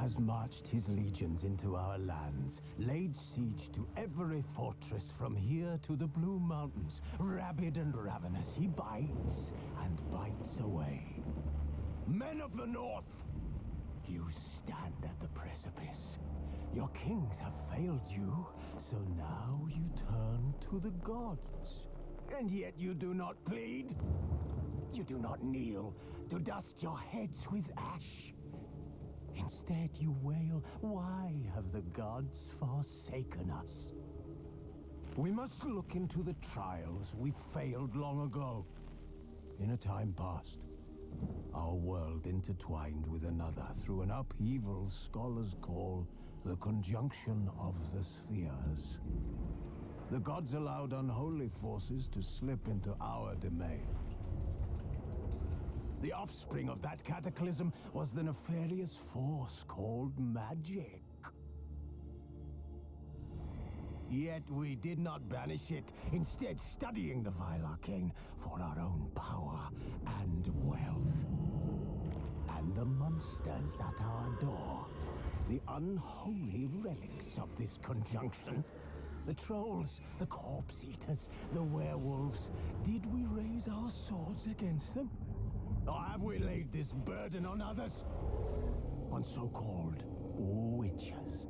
has marched his legions into our lands, laid siege to every fortress from here to the Blue Mountains. Rabid and ravenous, he bites and bites away. Men of the North, you stand at the precipice. Your kings have failed you, so now you turn to the gods. And yet you do not plead. You do not kneel to dust your heads with ash. Instead you wail, why have the gods forsaken us? We must look into the trials we failed long ago. In a time past, our world intertwined with another through an upheaval scholars call the conjunction of the spheres. The gods allowed unholy forces to slip into our domain. The offspring of that cataclysm was the nefarious force called magic. Yet we did not banish it, instead studying the vile arcane for our own power and wealth. And the monsters at our door, the unholy relics of this conjunction. The trolls, the corpse eaters, the werewolves. Did we raise our swords against them? Or have we laid this burden on others? On so-called witches.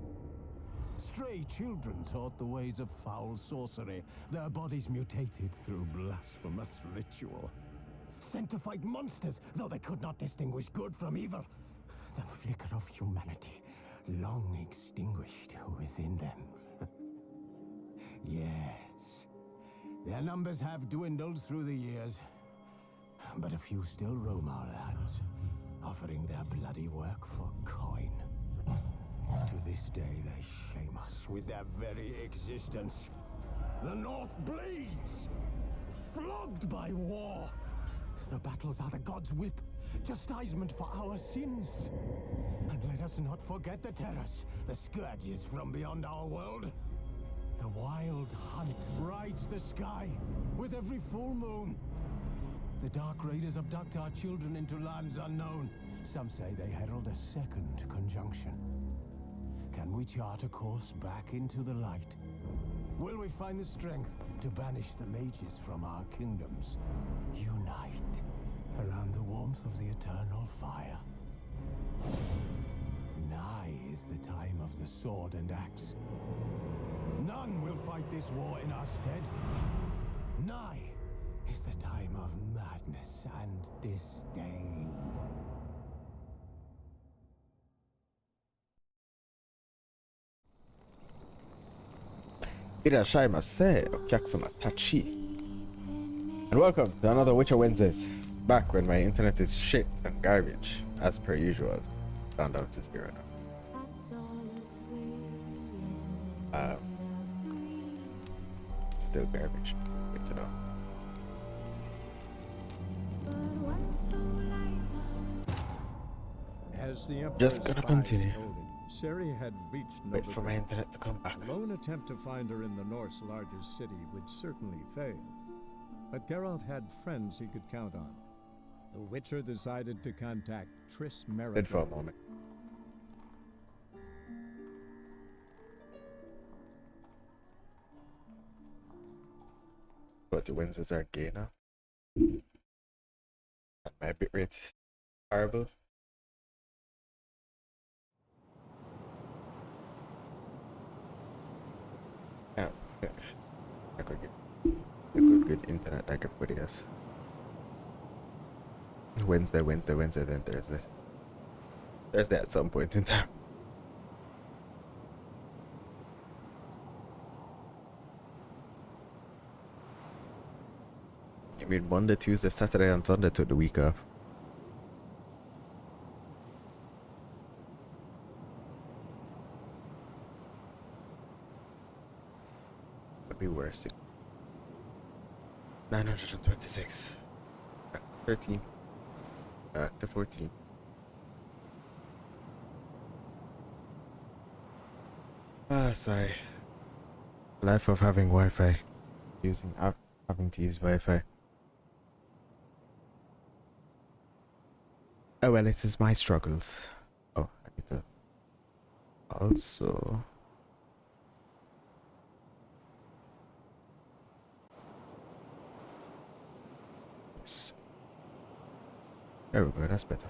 Stray children taught the ways of foul sorcery, their bodies mutated through blasphemous ritual. Sent to fight monsters, though they could not distinguish good from evil. The flicker of humanity, long extinguished within them. Yes, their numbers have dwindled through the years. But a few still roam our lands, offering their bloody work for coin. To this day, they shame us with their very existence. The North bleeds, flogged by war. The battles are the gods' whip, chastisement for our sins. And let us not forget the terrors, the scourges from beyond our world. The wild hunt rides the sky with every full moon. The Dark Raiders abduct our children into lands unknown. Some say they herald a second conjunction. Can we chart a course back into the light? Will we find the strength to banish the mages from our kingdoms? Unite around the warmth of the eternal fire. Nigh is the time of the sword and axe. None will fight this war in our stead. Nigh is the time of madness and disdain. And welcome to another Witcher Wednesdays. Back when my internet is shit and garbage, as per usual. Found out it's here now. Still garbage. Good to know. As the Just gonna continue. Ciri had reached Wait for my Novigrad. internet to come back. A lone attempt to find her in the North's largest city would certainly fail. But Geralt had friends he could count on. The Witcher decided to contact Triss Merigold. Did for a moment. But the Wednesdays are gay now. And my bitrate horrible. Yeah, I could get a good internet like everybody else. Wednesday, then Thursday. Thursday at some point in time. I mean, Monday, Tuesday, Saturday, and Sunday took the week off. Could be worse. 926. Back to 13. Back to 14. Ah, sigh. Life of having Wi-Fi. Having to use Wi-Fi. Oh well, it is my struggles. Oh, I need to Also, yes. There we go. That's better.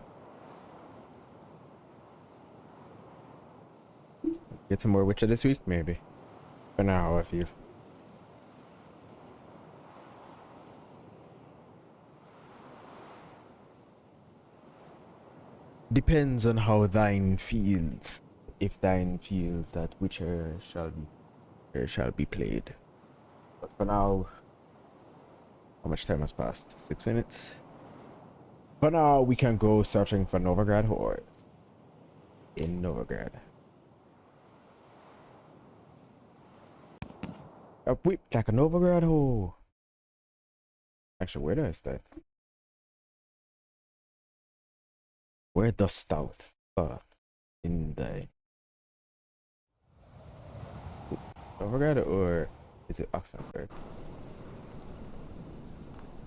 Get some more Witcher this week, maybe. For now, how I feel. Depends on how thine feels. If thine feels that Witcher shall be played. But for now, how much time has passed? 6 minutes. For now, we can go searching for Novigrad hordes in Novigrad. A whip like a Novigrad whore. Actually, where do I start? Where dost thou start in the Novigrad, or is it Oxenford?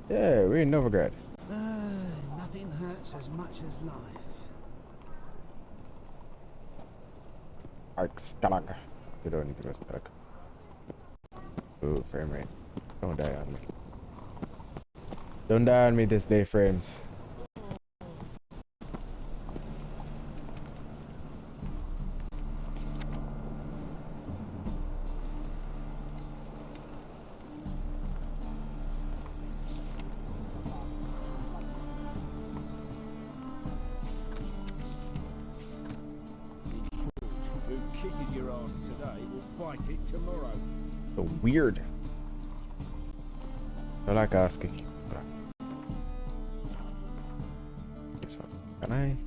Yeah, we're in Novigrad. Nothing hurts as much as life. Arxgalag. You don't need to go stuck. Ooh, frame rate. Don't die on me. Don't die on me this day, frames. Who kisses your ass today will bite it tomorrow. So weird. I like asking. Can I?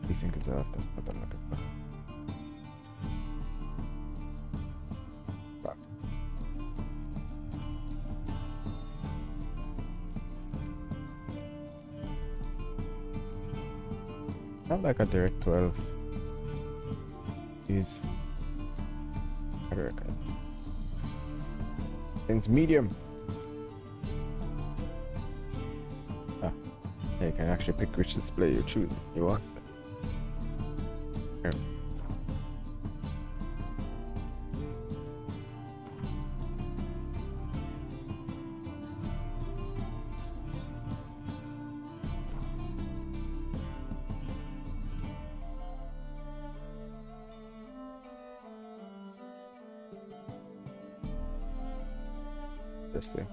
These things are off. That's not what I'm looking for. Fuck. Not like a direct 12. Jeez. LvnKAiser. Things medium. Ah, yeah, you can actually pick which display you choose. You want. Here. This thing.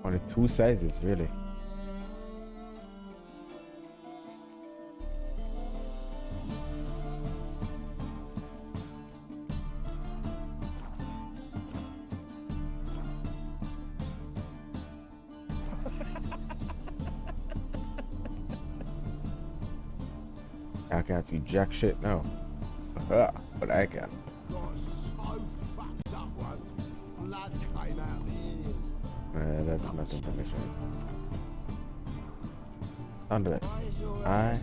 Only 2 sizes, really. I can't see jack shit now. But I can. Got so fucked up once. Blood came out the ears. That's nothing for me. Nonetheless, I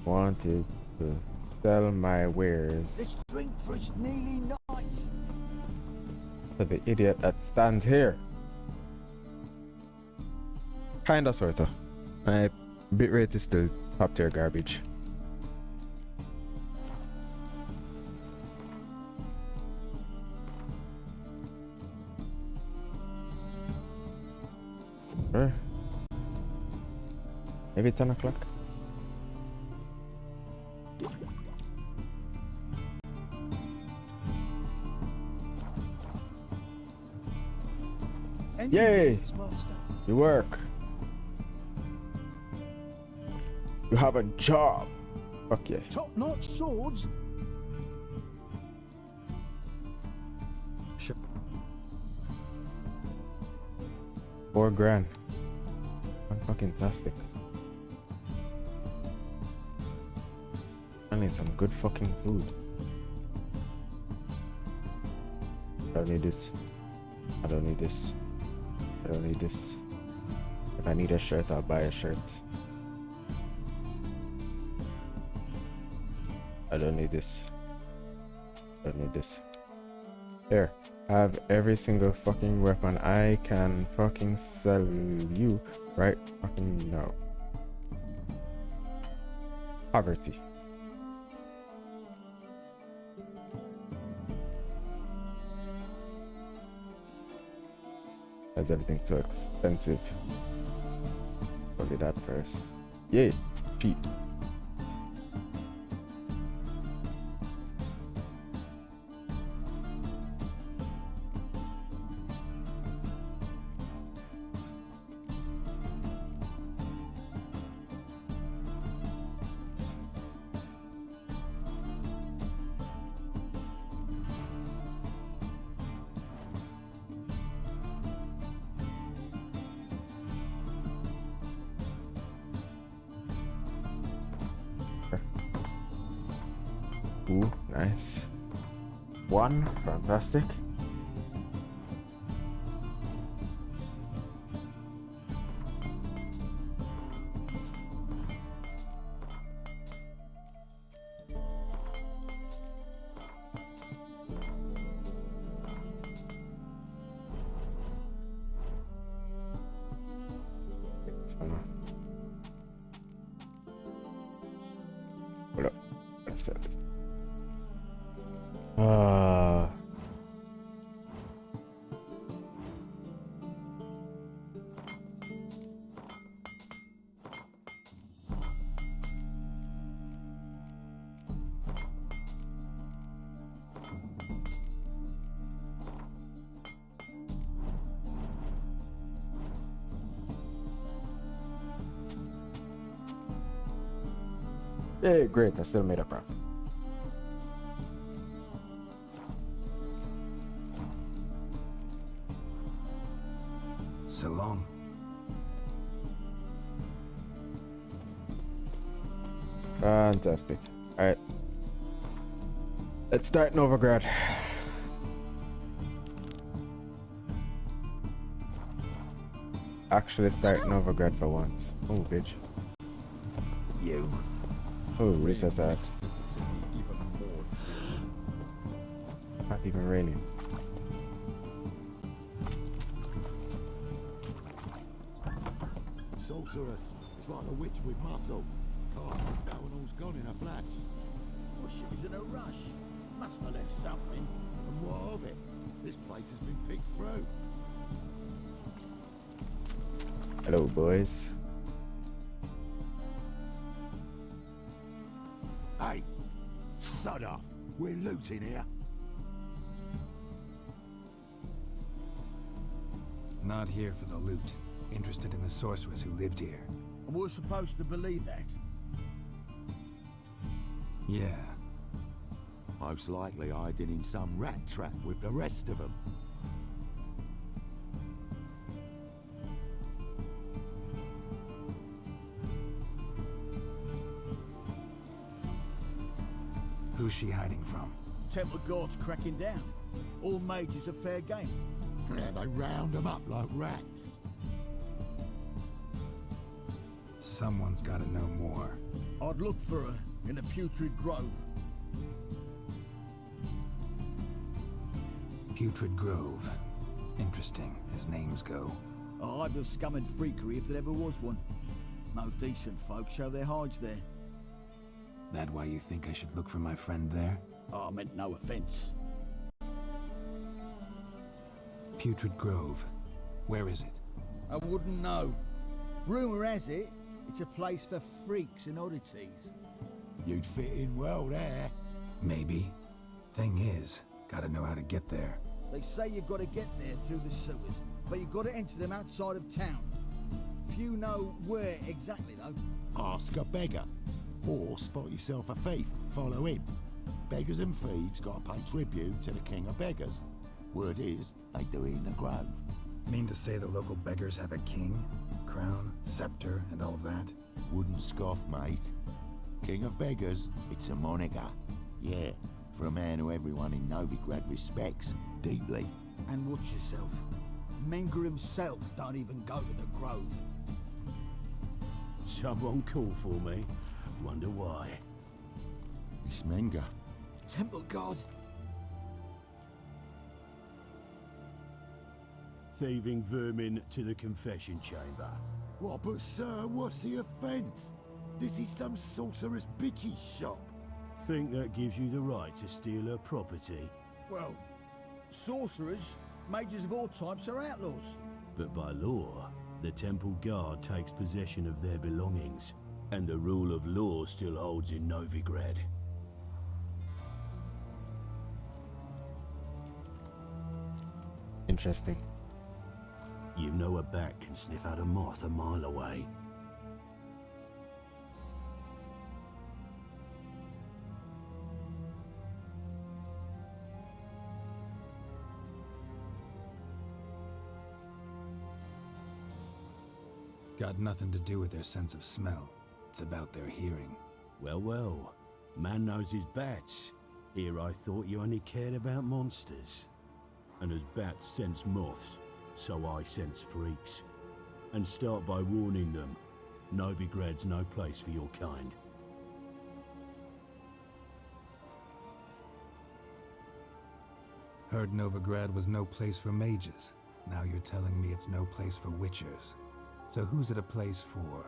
wanted to sell my wares Let's drink for it's nearly night. to the idiot that stands here. Kinda, sorta. My bitrate is still top tier garbage. Maybe 10 o'clock. Yay! You work. You have a job. Fuck yeah. Top-notch swords. Sure. $4,000. Fucking plastic. I need some good fucking food. I don't need this. I don't need this. I don't need this. If I need a shirt, I'll buy a shirt. I don't need this. Don't need this. Here, I have every single fucking weapon I can fucking sell you right fucking now. Poverty. Why is everything so expensive? Probably that first. Yay, cheap. Ooh, nice. One, fantastic. Hold up. Let's set this. Yeah, great. I still made a profit. So long. Fantastic. All right. Let's start Novigrad. Actually start Novigrad for once. Oh, bitch. You. Oh, recess ass. The city even more. Not even raining. Sorceress. It's like a witch with muscle. Cast the spell and all's gone in a flash. Well, she was in a rush. Must have left something. And what of it? This place has been picked through. Hello, boys. Hey, sod off. We're looting here. Not here for the loot. Interested in the sorceress who lived here. And we're supposed to believe that. Yeah. Most likely hiding in some rat trap with the rest of them. Who's she hiding from? Temple guards cracking down. All mages are fair game. Yeah, they round them up like rats. Someone's gotta know more. I'd look for her in the Putrid Grove. Putrid Grove. Interesting, as names go. A hive of scum and freakery if there ever was one. No decent folk show their hides there. That why you think I should look for my friend there? I meant no offense. Putrid Grove. Where is it? I wouldn't know. Rumour has it, it's a place for freaks and oddities. You'd fit in well there. Maybe. Thing is, gotta know how to get there. They say you've got to get there through the sewers, but you've got to enter them outside of town. Few know where exactly, though. Ask a beggar. Or spot yourself a thief. Follow him. Beggars and thieves got to pay tribute to the king of beggars. Word is, they do it in the grove. Mean to say the local beggars have a king, crown, scepter, and all of that? Wouldn't scoff, mate. King of beggars, it's a moniker. Yeah, for a man who everyone in Novigrad respects deeply. And watch yourself. Menger himself don't even go to the grove. Someone called for me. Wonder why. Ismenga. Temple God. Thieving vermin to the confession chamber. What, but sir, what's the offence? This is some sorcerer's bitchy shop. Think that gives you the right to steal her property? Well, sorcerers, mages of all types are outlaws. But by law, the temple guard takes possession of their belongings, and the rule of law still holds in Novigrad. Interesting. You know a bat can sniff out a moth a mile away. Got nothing to do with their sense of smell. It's about their hearing. Well, well. Man knows his bats. Here I thought you only cared about monsters. And as bats sense moths, so I sense freaks. And start by warning them, Novigrad's no place for your kind. Heard Novigrad was no place for mages. Now you're telling me it's no place for witchers. So who's it a place for?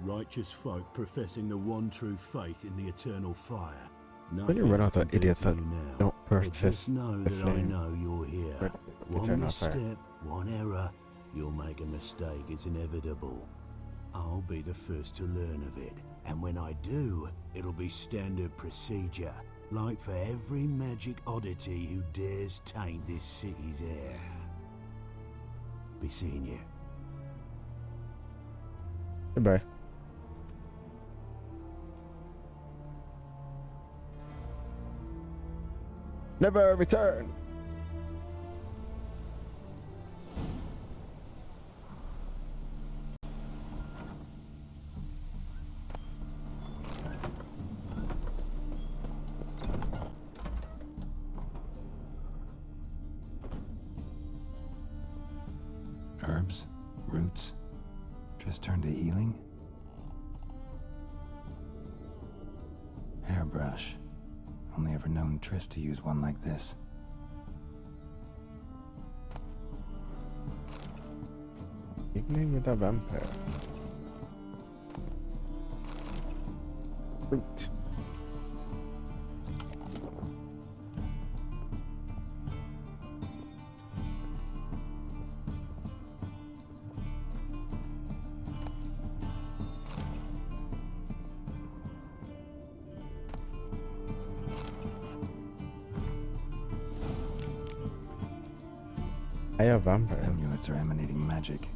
Righteous folk professing the one true faith in the eternal fire. When you run out of idiots that don't But protest just know the that I flame, know you're here. but One eternal fire. misstep, one error, you'll make a mistake. It's inevitable. I'll be the first to learn of it. And when I do, it'll be standard procedure. Like for every magic oddity who dares taint this city's air. Be seeing you. Goodbye. Never return. Herbs? Roots? Just turn to healing? Hairbrush. Only ever known Triss to use one like this. Evening with a vampire. Fruit. I have vampire. Amulets are emanating magic.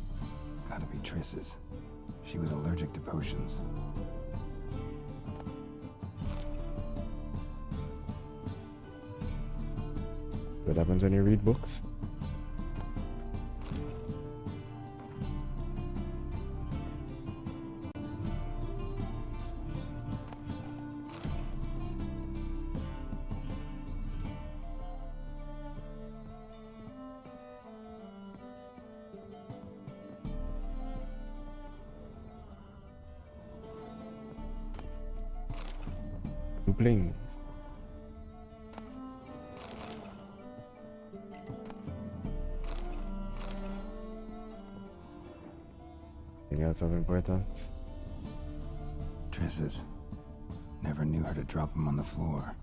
Gotta be Triss's. She was allergic to potions. What happens when you read books? Blings. Anything else of importance? Triss's. Never knew her to drop them on the floor.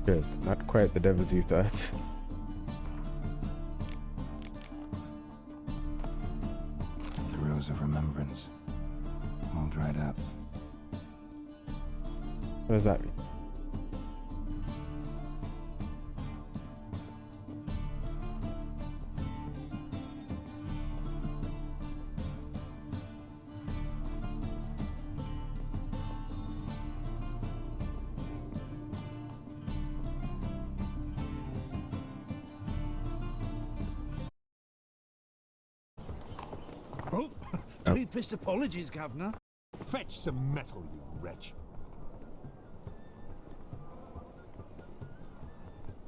Yes, not quite the devils you thought. The rose of remembrance. All dried up. What does that mean? Oh, deepest apologies, Governor. Fetch some metal, you wretch.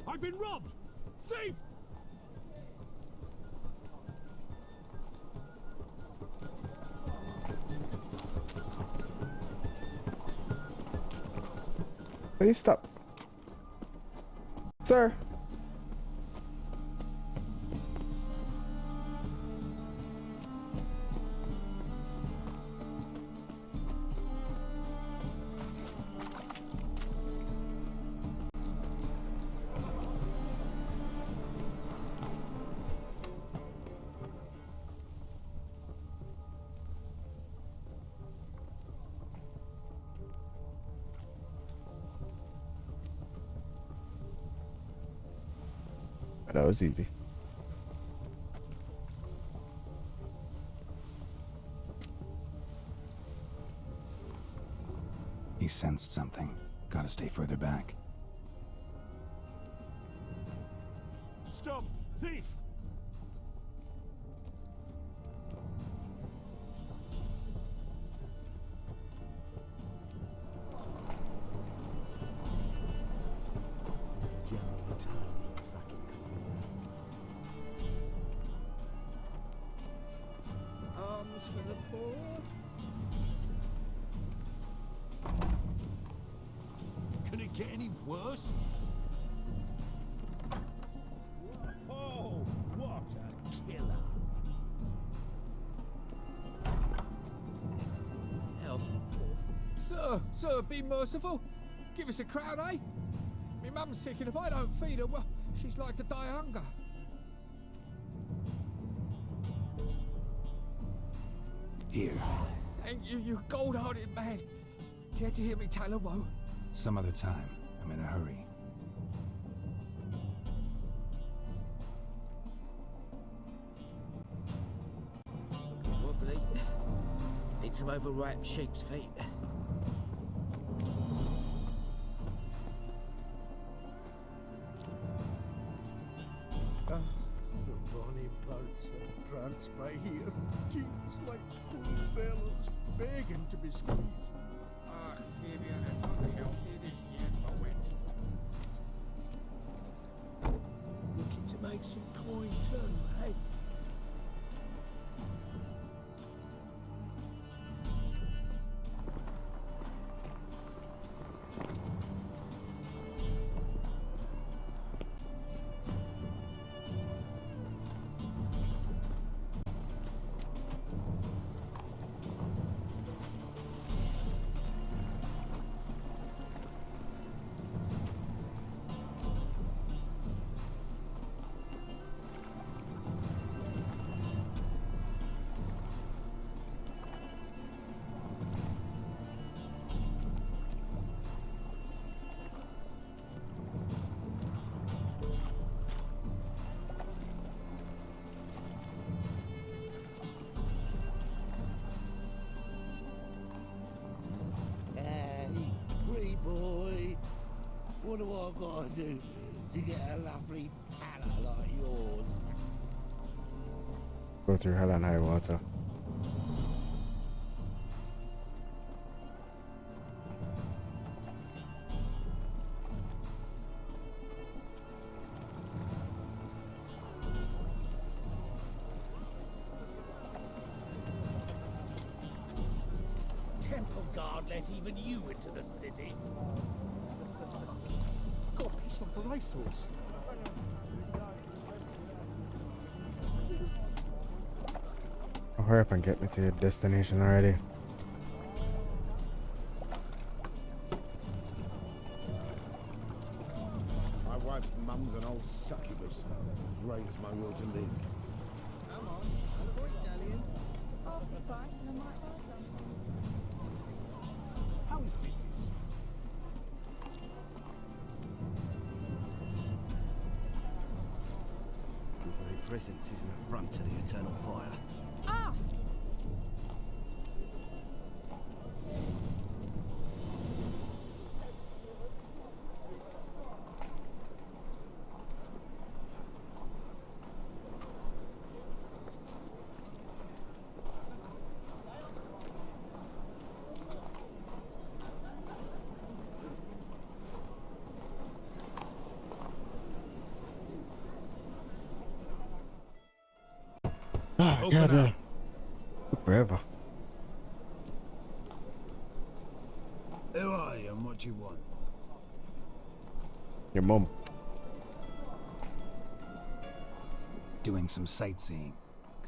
I've been robbed! Thief! Please stop. Sir. That was easy. He sensed something. Gotta stay further back. Stop! Thief! It's a general tidy back in Korea. Arms for the poor. Can it get any worse? Oh, what a killer! Help. Sir, be merciful. Give us a crown, eh? Me mum's sick, and if I don't feed her, well, she's like to die of hunger. Here. Thank you, you gold-hearted man. Care to hear me tell a woe? Some other time. I'm in a hurry. Wobbly. Need some overripe sheep's feet. The bonny birds that prance by here, teens like full bellows, begging to be squeezed. Ach, Fabian, it's only healthy this year, but wet. Looking to make some coin too, eh? Boy, what do I gotta do to get a lovely pala like yours? Go through hell and high water. Temple guard let even you into the city. Got a piece like a racehorse. Oh, hurry up and get me to your destination already. My wife's mum's an old succubus. Drains my will to live. Come on, avoid dallying. Half the price and I might buy some. How is business? Your very presence is an affront to the eternal fire. Ah! Ah, God, took forever. Who are you and what do you want? Your mum. Doing some sightseeing.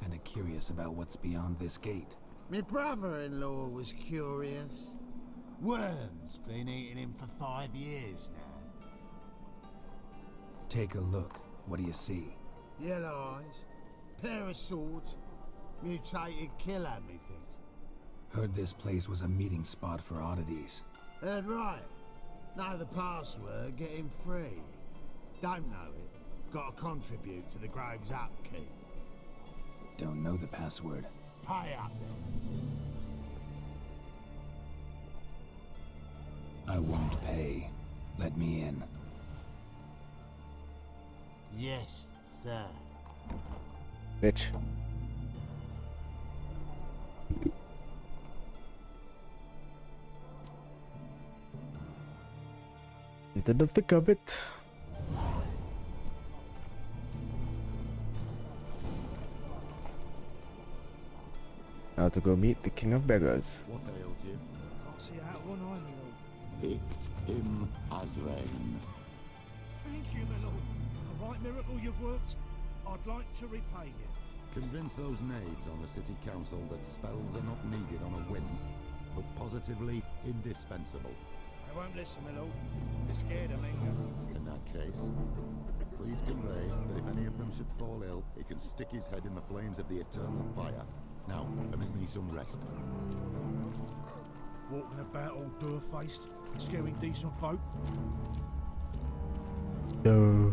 Kinda curious about what's beyond this gate. My brother-in-law was curious. Worms been eating him for 5 years now. Take a look. What do you see? Yellow eyes, pair of swords, mutated killer, methinks. Heard this place was a meeting spot for oddities. Heard right. Know the password, get him free. Don't know it. Got to contribute to the Grave's upkeep. Don't know the password. Pay up then. I won't pay. Let me in. Yes, sir. Bitch. Into the thick of it. Now to go meet the King of Beggars. What ails you? Can't see out one eye, my lord. Picked him as rain. Thank you, my lord. A right miracle you've worked. I'd like to repay you. Convince those knaves on the city council that spells are not needed on a whim, but positively indispensable. They won't listen, my lord. They're scared of me. In that case, please convey that if any of them should fall ill, he can stick his head in the flames of the eternal fire. Now, permit me some rest. Walking about all door-faced, scaring decent folk. No.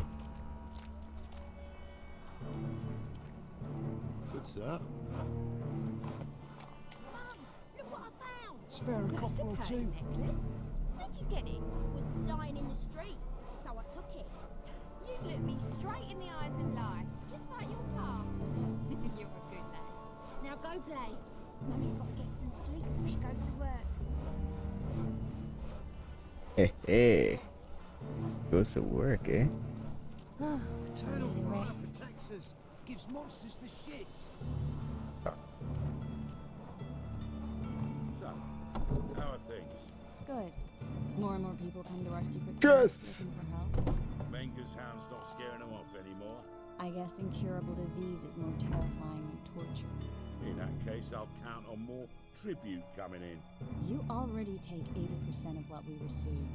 Good sir. Look what I found! Spare a copper or two. necklace. Where'd you get it? It was lying in the street, so I took it. You look me straight in the eyes and lie, just like your pa. You're a good lad. Now go play. Mummy's got to get some sleep before she goes to work. Hey, hey. Goes to work, eh? Eternal Really fire rest. protects us. Gives monsters the shits. So, how are things? Good. More and more people come to our secret Yes. looking for help. Menger's hound's not scaring them off anymore. I guess incurable disease is more terrifying than torture. In that case, I'll count on more tribute coming in. You already take 80% of what we receive.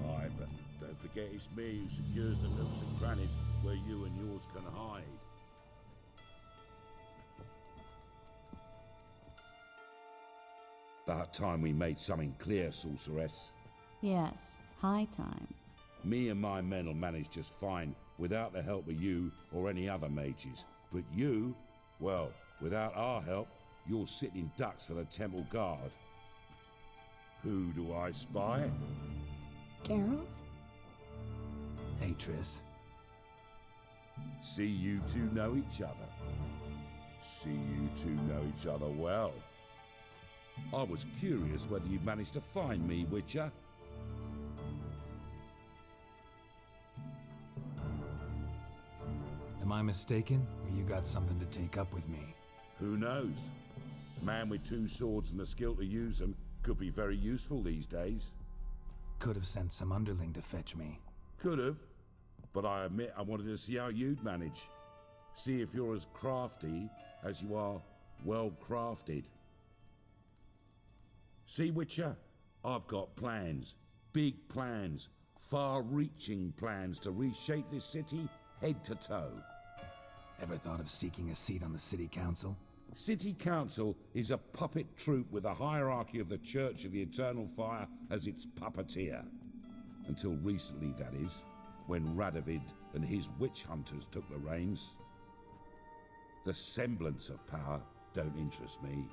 Aye, but don't forget it's me who secures the nooks and crannies where you and yours can hide. About time we made something clear, sorceress. Yes, high time. Me and my men will manage just fine without the help of you or any other mages. But you, well, without our help, you're sitting ducks for the temple guard. Who do I spy? Geralt? Hey, Triss. See you two know each other. See you two know each other well. I was curious whether you'd managed to find me, Witcher. Am I mistaken, or you got something to take up with me? Who knows? A man with two swords and the skill to use them could be very useful these days. Could have sent some underling to fetch me. Could have, but I admit I wanted to see how you'd manage. See if you're as crafty as you are well crafted. See, Witcher, I've got plans. Big plans. Far-reaching plans to reshape this city head to toe. Ever thought of seeking a seat on the city council? City Council is a puppet troupe with a hierarchy of the Church of the Eternal Fire as its puppeteer. Until recently, that is, when Radovid and his witch hunters took the reins. The semblance of power don't interest me.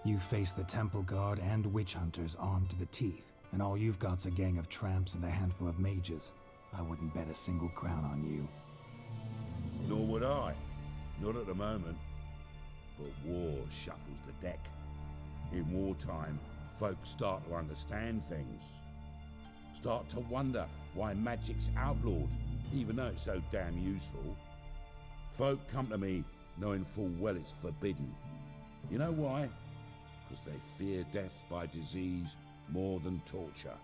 You face the temple guard and witch hunters armed to the teeth, and all you've got's a gang of tramps and a handful of mages. I wouldn't bet a single crown on you. Nor would I. Not at the moment. But war shuffles the deck. In wartime, folks start to understand things. Start to wonder why magic's outlawed, even though it's so damn useful. Folk come to me knowing full well it's forbidden. You know why? because they fear death by disease more than torture.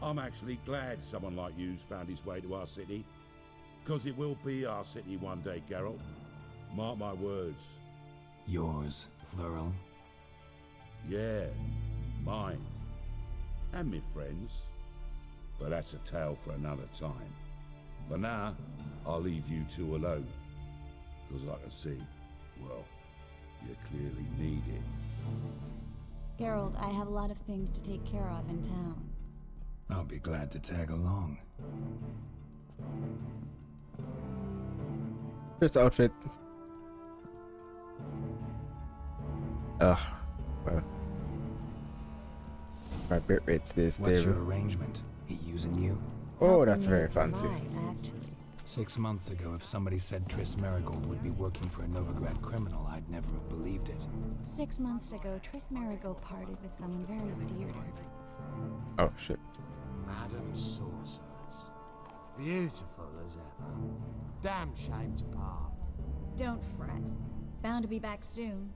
I'm actually glad someone like you's found his way to our city, because it will be our city one day, Geralt. Mark my words. Yours, plural? Yeah, mine. And me friends. But that's a tale for another time. For now, I'll leave you two alone. Because I can see, well, you clearly need it. Geralt, I have a lot of things to take care of in town. I'll be glad to tag along. This outfit. Ugh. Well. My bit rate stays What's stable. your arrangement? He using you? Oh, that's very fancy. Actually. 6 months ago, if somebody said Triss Merigold would be working for a Novigrad criminal, I'd never have believed it. 6 months ago, Triss Merigold parted with someone very dear to her. Oh, shit. Madam Sorceress. Beautiful as ever. Damn shame to part. Don't fret. Bound to be back soon.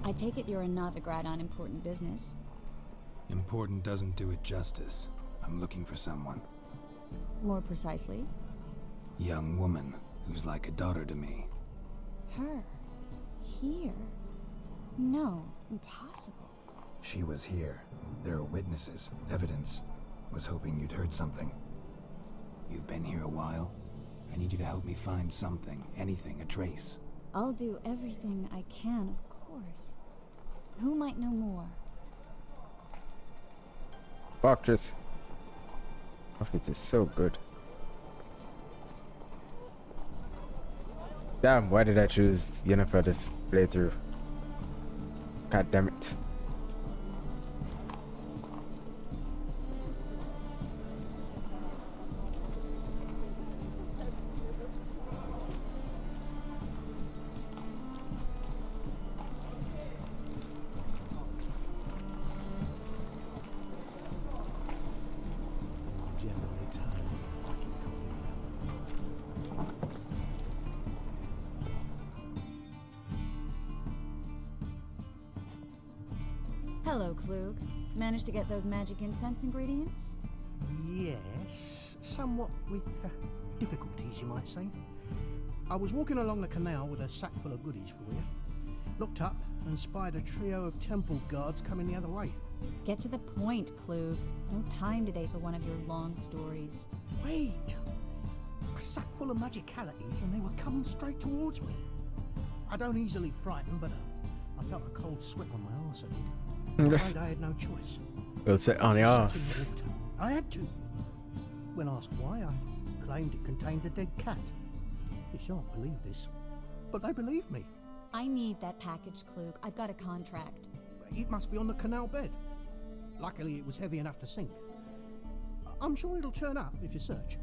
I take it you're in Novigrad on important business. Important doesn't do it justice. I'm looking for someone. More precisely? Young woman who's like a daughter to me. Her? Here? No, impossible. She was here. There are witnesses, evidence. Was hoping you'd heard something. You've been here a while. I need you to help me find something, anything, a trace. I'll do everything I can, of course. Who might know more? Fortress. Outfit is so good. Damn, why did I choose Yennefer for this playthrough? God damn it. Hello, Klug. Managed to get those magic incense ingredients? Yes, somewhat with difficulties, you might say. I was walking along the canal with a sack full of goodies for you. Looked up and spied a trio of temple guards coming the other way. Get to the point, Klug. No time today for one of your long stories. Wait! A sack full of magicalities and they were coming straight towards me. I don't easily frighten, but I felt a cold sweat on my arse, I did. I'm afraid I had no choice. We'll sit on the arse. I had to. When asked why, I claimed it contained a dead cat. You shan't believe this, but they believed me. I need that package, Klug. I've got a contract. It must be on the canal bed. Luckily, it was heavy enough to sink. I'm sure it'll turn up if you search.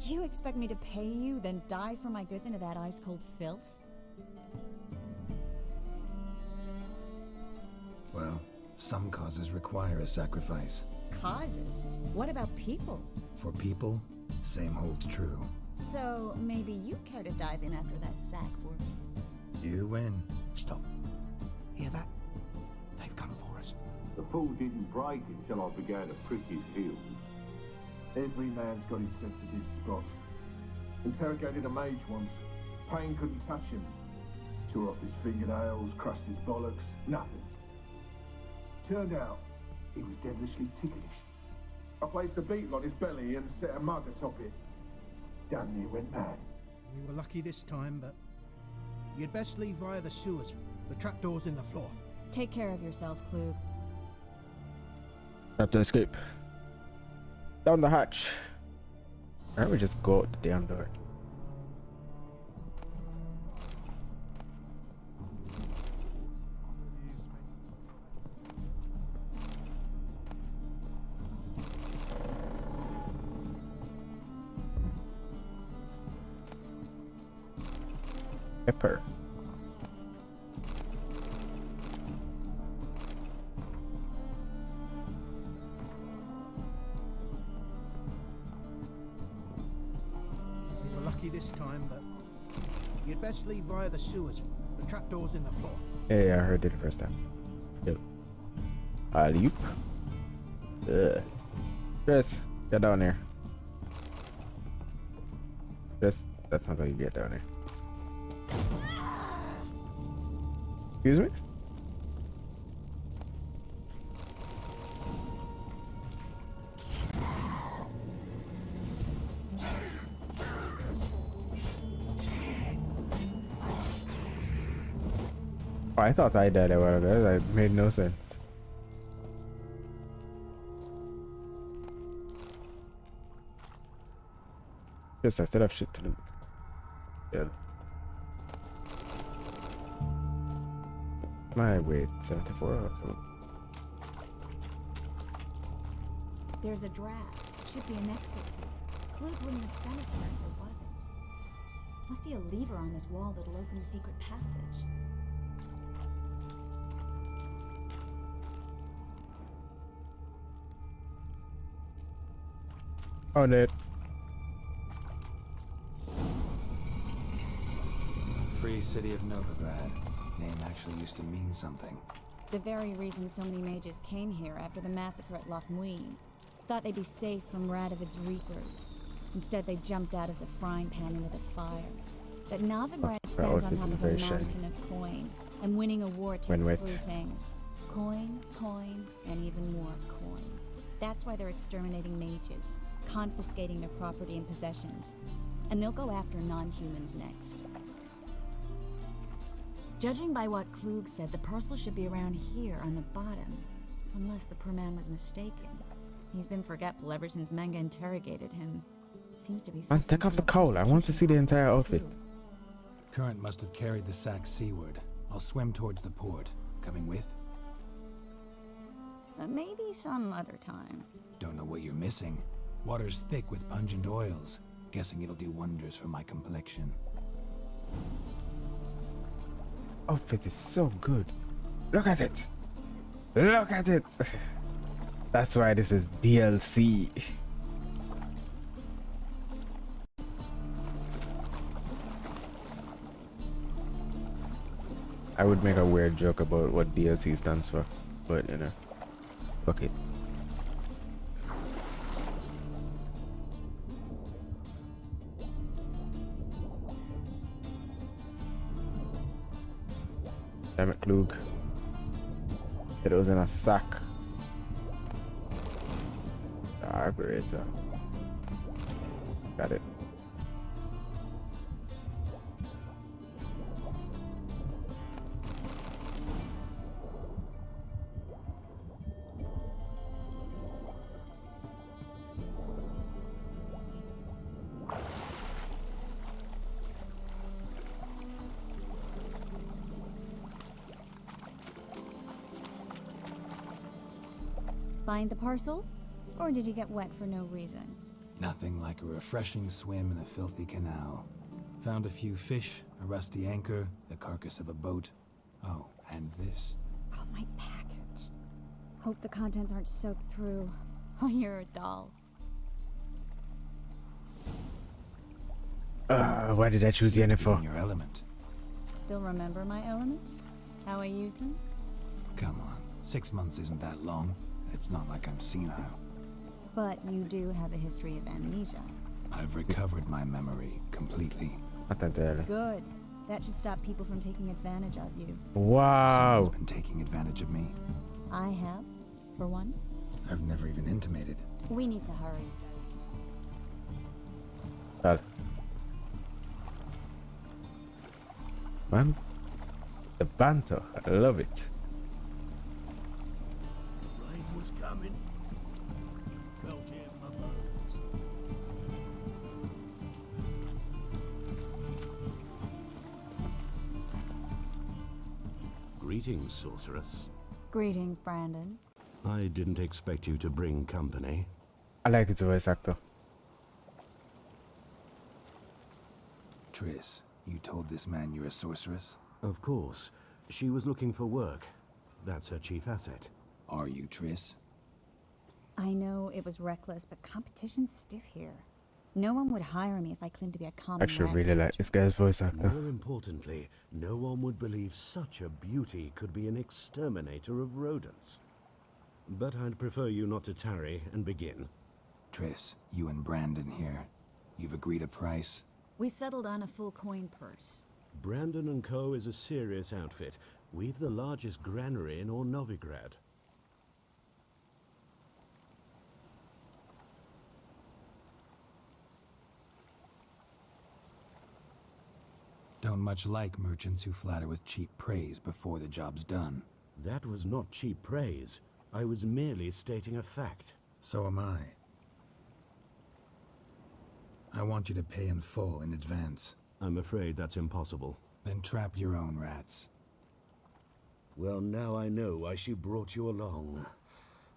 You expect me to pay you, then dive for my goods into that ice-cold filth? Well, some causes require a sacrifice. Causes? What about people? For people, same holds true. So, maybe you care to dive in after that sack for me? You win. Stop. Hear that? They've come for us. The fall didn't break until I began to prick his heels. Every man's got his sensitive spots. Interrogated a mage once. Pain couldn't touch him. Tore off his fingernails, crushed his bollocks, nothing. Turned out, he was devilishly ticklish. I placed a beetle on his belly and set a mug atop it. Damn near went mad. We were lucky this time, but you'd best leave via the sewers. The trapdoor's in the floor. Take care of yourself, Klug. Have to escape. Down the hatch. Why don't we just go out the damn door? Pepper. You'd best leave via the sewers. The trapdoor's in the floor. Yeah, I heard it the first time. Yep. Alley-oop. Ugh. Chris, get down there. Chris, that's not how you get down there. Excuse me? Oh, I thought I died a while ago. That made no sense. Yes, I still have shit to do. Yeah. My weight, 74. Okay. There's a draft. Should be an exit. Clue wouldn't have sent us there if there wasn't. Must be a lever on this wall that'll open the secret passage. Oh, Ned. Free city of Novigrad. Name actually used to mean something. The very reason so many mages came here after the massacre at Lochmuin. Thought they'd be safe from Radovid's reapers. Instead, they jumped out of the frying pan into the fire. But Novigrad stands on top of a mountain of coin, and winning a war takes three things. Coin, coin, and even more coin. That's why they're exterminating mages, confiscating their property and possessions. And they'll go after non-humans next. Judging by what Klug said, the parcel should be around here on the bottom. Unless the poor man was mistaken. He's been forgetful ever since Manga interrogated him. Seems to be Man, take off the cowl. I want to see the entire outfit. Current must have carried the sack seaward. I'll swim towards the port. Coming with? Maybe some other time. Don't know what you're missing. Water's thick with pungent oils. Guessing it'll do wonders for my complexion. Outfit is so good. Look at it. Look at it. That's why this is DLC. I would make a weird joke about what DLC stands for, but you know, fuck it. Damn it, Klug. It was in a sack. Carburetor. Got it. Find the parcel? Or did you get wet for no reason? Nothing like a refreshing swim in a filthy canal. Found a few fish, a rusty anchor, the carcass of a boat. Oh, and this. Oh, my package. Hope the contents aren't soaked through. Oh, you're a doll. Why did I choose Yennefer for? Your element. Still remember my elements? How I use them? Come on, 6 months isn't that long. It's not like I'm senile. But you do have a history of amnesia. I've recovered my memory completely. Good. That should stop people from taking advantage of you. Wow. Someone's been taking advantage of me. I have, for one. I've never even intimated. We need to hurry. Man, the banter, I love it. Rain was coming. Felt it in my bones. Greetings, sorceress. Greetings, Brandon. I didn't expect you to bring company. I like its voice actor. Triss, you told this man you're a sorceress? Of course. She was looking for work. That's her chief asset. Are you, Triss? I know it was reckless, but competition's stiff here. No one would hire me if I claimed to be a common Actually, rat really like catcher. this guy's voice actor. More importantly, no one would believe such a beauty could be an exterminator of rodents. But I'd prefer you not to tarry and begin. Triss, you and Brandon here. You've agreed a price? We settled on a full coin purse. Brandon & Co. is a serious outfit. We've the largest granary in all Novigrad. Don't much like merchants who flatter with cheap praise before the job's done. That was not cheap praise. I was merely stating a fact. So am I. I want you to pay in full in advance. I'm afraid that's impossible. Then trap your own rats. Well, now I know why she brought you along.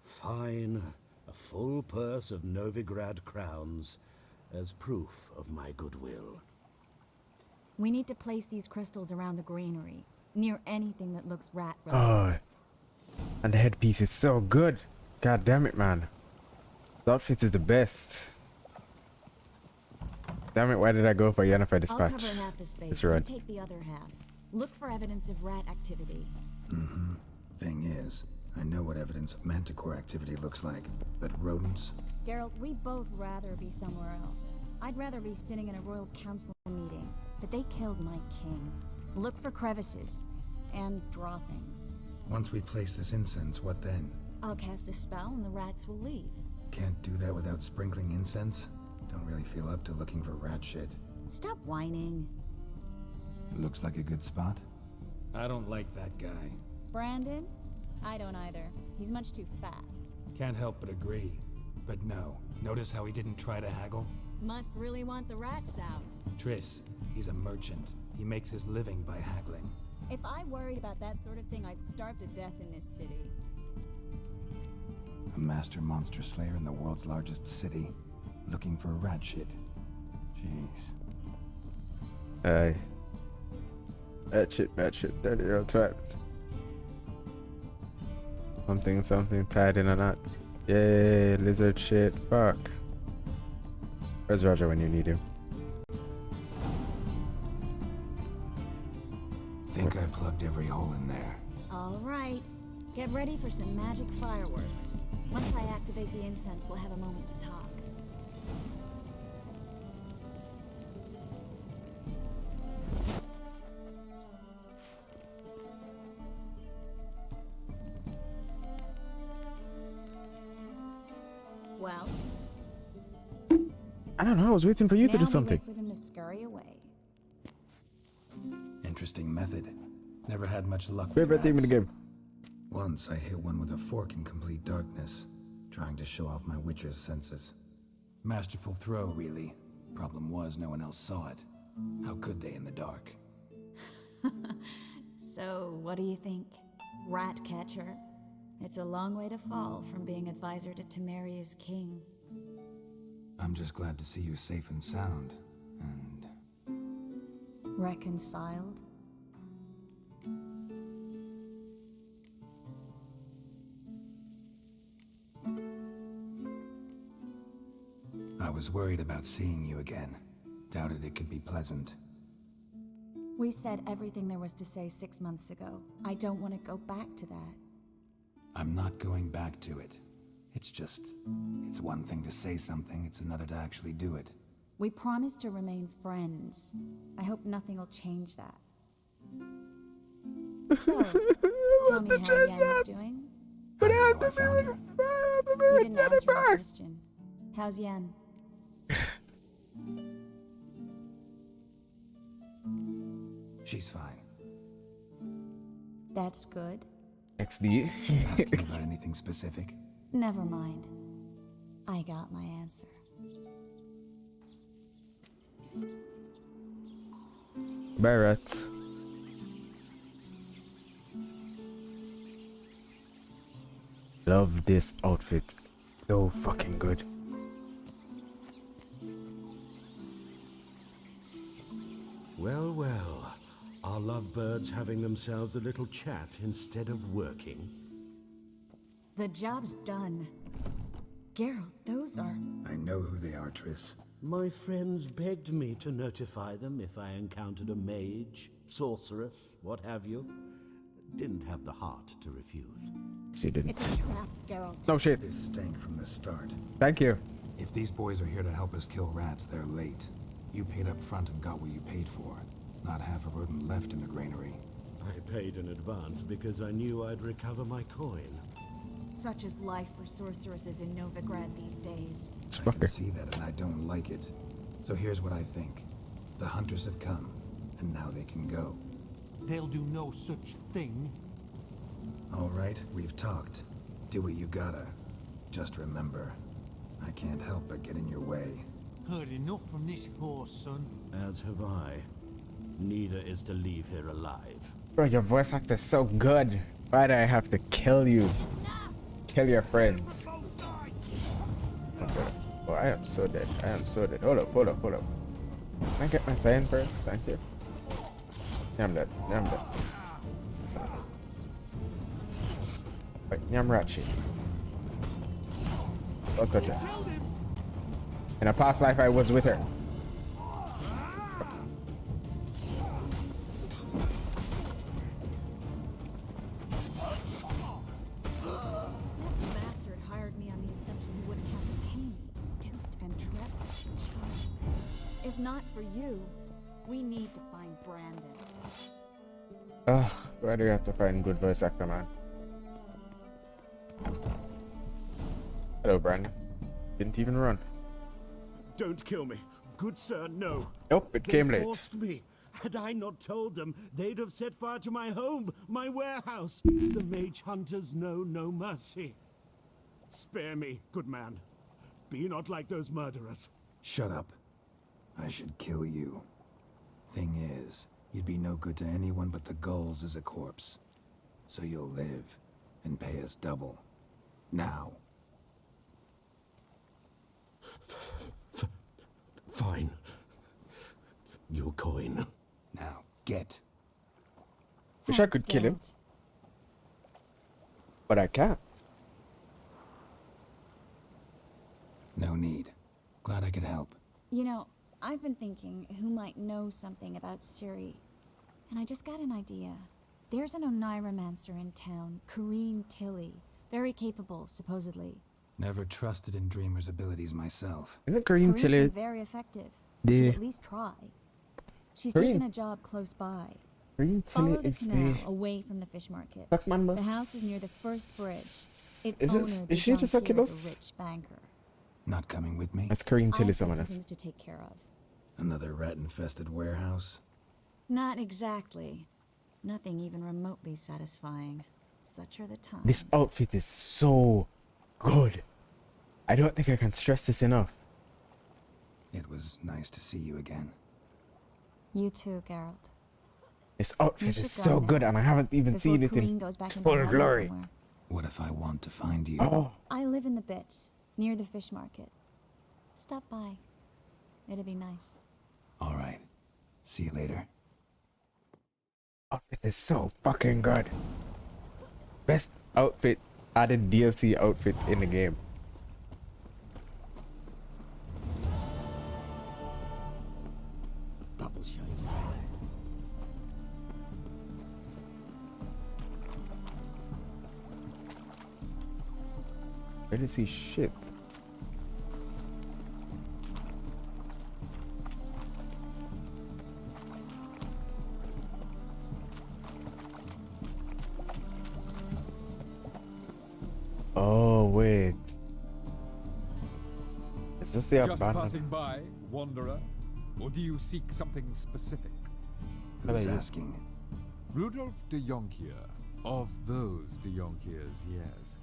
Fine. A full purse of Novigrad crowns as proof of my goodwill. We need to place these crystals around the granary, near anything that looks rat-related. Oh, and the headpiece is so good. God damn it, man. The outfit is the best. Damn it, why did I go for Yennefer Dispatch? I'll cover half the space, It's you right. take the other half. Look for evidence of rat activity. Mm-hmm. Thing is, I know what evidence of manticore activity looks like, but rodents? Geralt, we'd both rather be somewhere else. I'd rather be sitting in a royal council meeting, but they killed my king. Look for crevices and droppings. Once we place this incense, what then? I'll cast a spell and the rats will leave. Can't do that without sprinkling incense? Don't really feel up to looking for rat shit. Stop whining. Looks like a good spot. I don't like that guy. Brandon? I don't either. He's much too fat. Can't help but agree. But no, notice how he didn't try to haggle? Must really want the rats out. Triss, he's a merchant. He makes his living by haggling. If I worried about that sort of thing, I'd starve to death in this city. A master monster slayer in the world's largest city, looking for rat shit. Jeez. Aye. Bad shit, dirty old twat. Something tied in a knot. Yay, lizard shit, fuck. Where's Roger when you need him? Think I plugged every hole in there. All right. Get ready for some magic fireworks. Once I activate the incense, we'll have a moment to talk. Well, I don't know, I was waiting for you to do now something. we wait for them to scurry away. Interesting method. Never had much luck with Favorite theme in the rats. game. Once I hit one with a fork in complete darkness, trying to show off my witcher's senses. Masterful throw, really. Problem was, no one else saw it. How could they in the dark? So, what do you think? Rat catcher? It's a long way to fall from being advisor to Temeria's king. I'm just glad to see you safe and sound, and... Reconciled? I was worried about seeing you again. Doubted it could be pleasant. We said everything there was to say 6 months ago. I don't want to go back to that. I'm not going back to it. It's one thing to say something, it's another to actually do it. We promised to remain friends. I hope nothing will change that. So, tell me how Yen is doing. How do you know I found her? You didn't answer my question. How's Yen? She's fine. That's good. XD. Asking about anything specific? Never mind. I got my answer. Bye, rats. Love this outfit. So fucking good. Well, well. Are lovebirds having themselves a little chat instead of working? The job's done. Geralt, those are... I know who they are, Triss. My friends begged me to notify them if I encountered a mage, sorceress, what have you. Didn't have the heart to refuse. She didn't. It's a trap, Geralt. No shit. This stank from the start. Thank you. If these boys are here to help us kill rats, they're late. You paid up front and got what you paid for. Not half a rodent left in the granary. I paid in advance because I knew I'd recover my coin. Such is life for sorceresses in Novigrad these days. I can see that, and I don't like it. So here's what I think. The hunters have come, and now they can go. They'll do no such thing. All right, we've talked. Do what you gotta. Just remember, I can't help but get in your way. Heard enough from this horse, son. As have I. Neither is to leave here alive. Bro, your voice actor is so good. Why do I have to kill you? Kill your friends. Oh, I am so dead. I am so dead. Hold up. Can I get my sign first? Thank you. Yeah, I'm dead. Wait, I'm Ratchet. Oh, gotcha. In a past life, I was with her. Bastard hired me on the assumption he wouldn't have to pay me. Duped and trapped. If not for you, we need to find Brandon. Ugh, why do you have to find good voice actor, man? Hello, Brandon. Didn't even run. Don't kill me. Good sir, no. Nope, it came They late. forced me. Had I not told them, they'd have set fire to my home, my warehouse. The mage hunters know no mercy. Spare me, good man. Be not like those murderers. Shut up. I should kill you. Thing is, you'd be no good to anyone but the gulls as a corpse. So you'll live and pay us double. Now. Fine. Your coin. Now, get. Wish I could kill him. But I can't. No need. Glad I could help. You know, I've been thinking who might know something about Ciri. And I just got an idea. There's an Oniromancer in town, Corrine Tilly. Very capable, supposedly. Never trusted in Dreamer's abilities myself. Isn't Corrine Tilly very effective. the- She should at least try. She's Corrine- taken a job close by. Corrine Follow Tilly the is canal the... away from the fish market. Suckman The bus? house is near the first bridge. Its Is owner, this- the is she the junkie, succubus? is a rich banker. Not coming with me? That's Corrine Tilly, I've got someone some else. things to take care of. Another rat-infested warehouse? Not exactly. Nothing even remotely satisfying. Such are the times. This outfit is so good. I don't think I can stress this enough. It was nice to see you again. You too, Geralt. This You outfit should is go so now, good, and I haven't even before seen it Corrine in goes back into full hiding glory. somewhere. What if I want to find you? Oh, I live in the bits, near the fish market. Stop by. It'll be nice. All right. See you later. outfit is so fucking good. Best outfit, added DLC outfit in the game. Double shave. Where does he shit? Oh wait. Is this the Just abandoned? passing by, wanderer? Or do you seek something specific? Who's asking? Rudolf de Jonkier. Of those de Jonkiers, yes.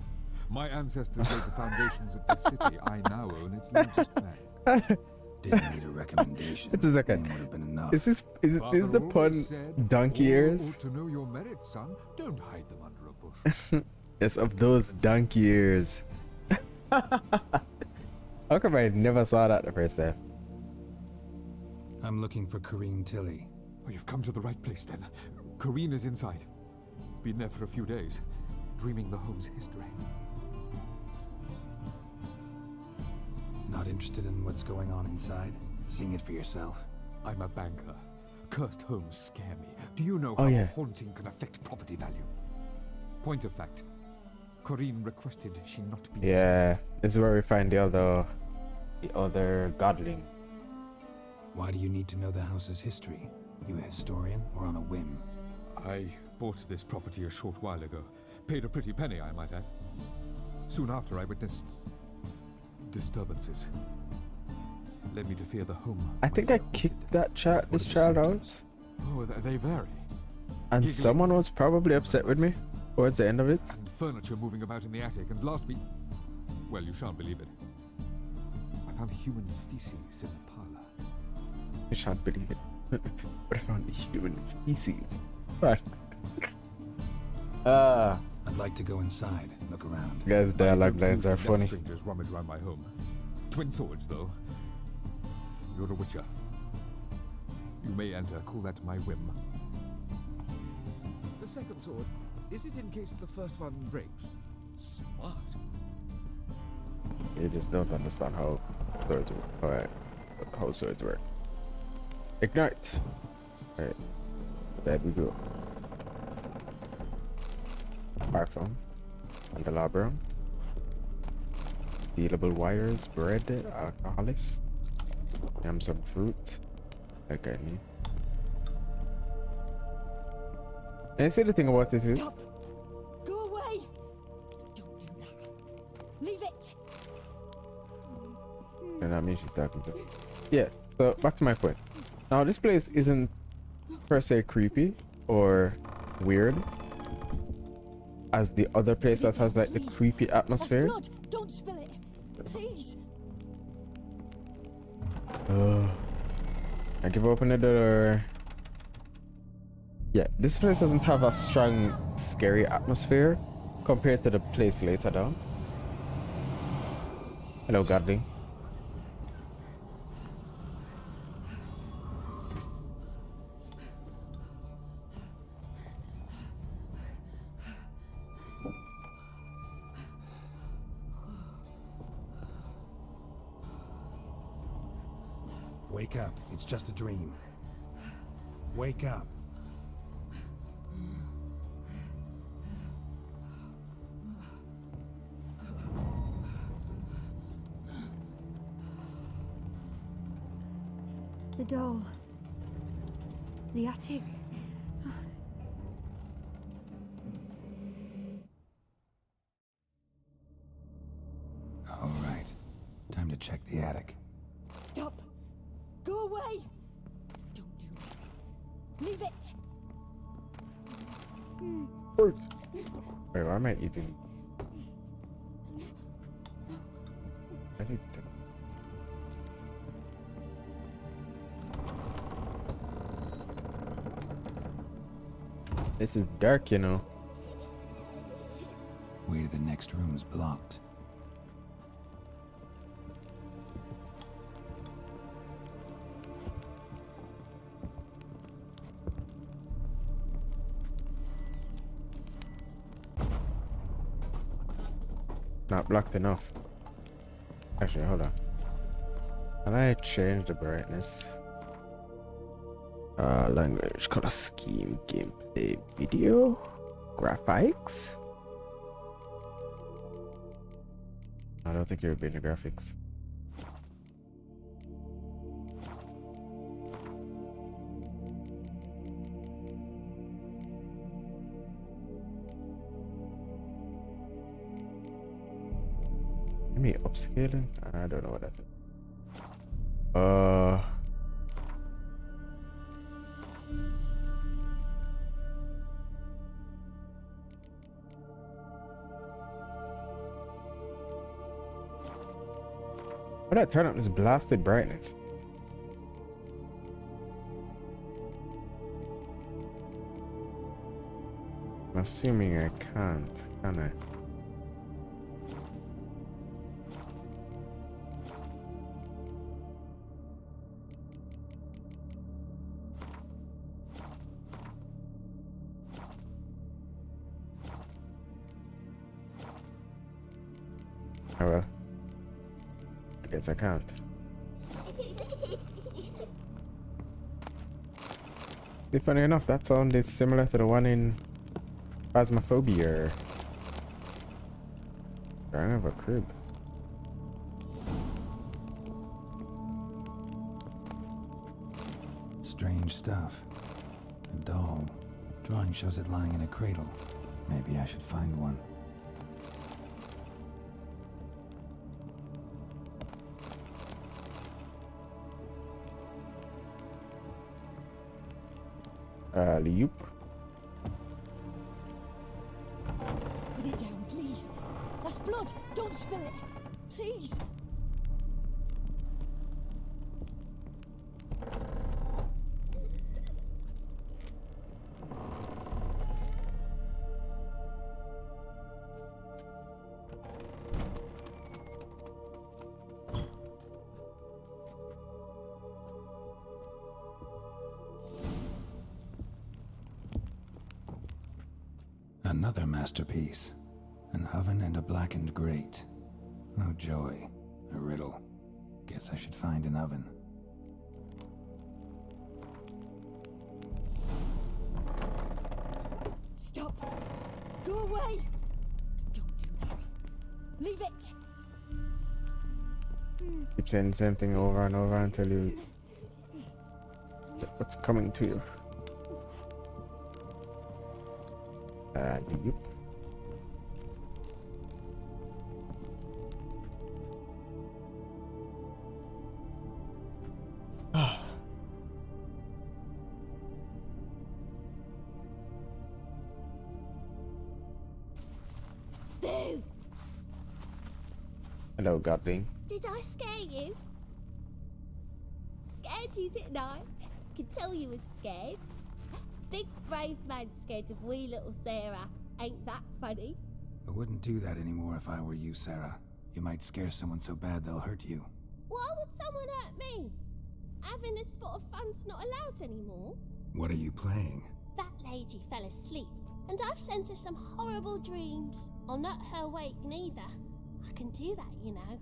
My ancestors laid the foundations of the city. I now own its largest bank. Didn't need a recommendation. It's a second. Name would have been enough. Is this is Father the always pun said, donkey "All ears? ought to know your merits, son. Don't hide them under a bushel. Yes, of those donkey ears. How come I never saw that the first time? I'm looking for Corrine Tilly. Oh, you've come to the right place then. Corrine is inside. Been there for a few days, dreaming the home's history. Not interested in what's going on inside? Seeing it for yourself? I'm a banker. Cursed homes scare me. Do you know Oh, how yeah. a haunting can affect property value? Point of fact, Corinne requested she not be Yeah, this is where we find the other godling. Why do you need to know the house's history? You a historian or on a whim? I bought this property a short while ago. Paid a pretty penny, I might add. Soon after, I witnessed disturbances. Led me to fear the home. I think I kicked this child out. Oh, they vary. And Giggling. someone was probably upset with me towards the end of it. And furniture moving about in the attic, and last week... Well, you shan't believe it. I found human feces in the parlor. I shan't believe it. But I found human feces. Right. I'd like to go inside, look around. Guys, dialogue lines are funny. Strangers rummage around my home. Twin swords, though. You're a witcher. You may enter. Call that my whim. The second sword, is it in case the first one breaks? Smart. You just don't understand how swords work. Alright. How swords work. Ignite. Alright. There we go. Parfum. Candelabrum. Stealable wires. Bread. Alcoholics. Some fruit. Okay. And I see the thing about this is. Stop! Go away! Don't do that. Leave it! And I mean she's talking to. Yeah, so back to my point. Now this place isn't per se creepy or weird as the other place that has like the creepy atmosphere. Blood. Don't spill it. Please. I give open the door. Yeah, this place doesn't have a strong scary atmosphere compared to the place later down. Hello, Godling. Wake up. It's just a dream. Wake up. The doll. The attic. All right. Time to check the attic. Stop! Go away! Don't do that. Leave it! Wait, why am I eating? I need to. This is dark, you know. Way to the next room's blocked. Not blocked enough. Actually, hold on. Can I change the brightness? Language, color scheme, gameplay, video, graphics. I don't think it would be in the graphics. Maybe upscaling? I don't know what that is. Why did I turn up this blasted brightness? I'm assuming I can't, can I? Oh well. Guess I can't. Funny enough, that sound is similar to the one in Phasmophobia. I have a crib. Strange stuff. A doll. Drawing shows it lying in a cradle. Maybe I should find one. Leap. Put it down, please. That's blood. Don't spill it. Please. Another masterpiece. An oven and a blackened grate. Oh joy. A riddle. Guess I should find an oven. Stop. Go away. Don't do that. Leave it. Keep saying the same thing over and over until you get what's coming to you. Leap. Boo! Hello, Godling. Did I scare you? Scared you, didn't I? Could tell you was scared. Big brave man scared of wee little Sarah. Ain't that funny? I wouldn't do that anymore if I were you, Sarah. You might scare someone so bad they'll hurt you. Why would someone hurt me? Having a spot of fun's not allowed anymore. What are you playing? That lady fell asleep, and I've sent her some horrible dreams. I'll not her awake neither. I can do that, you know.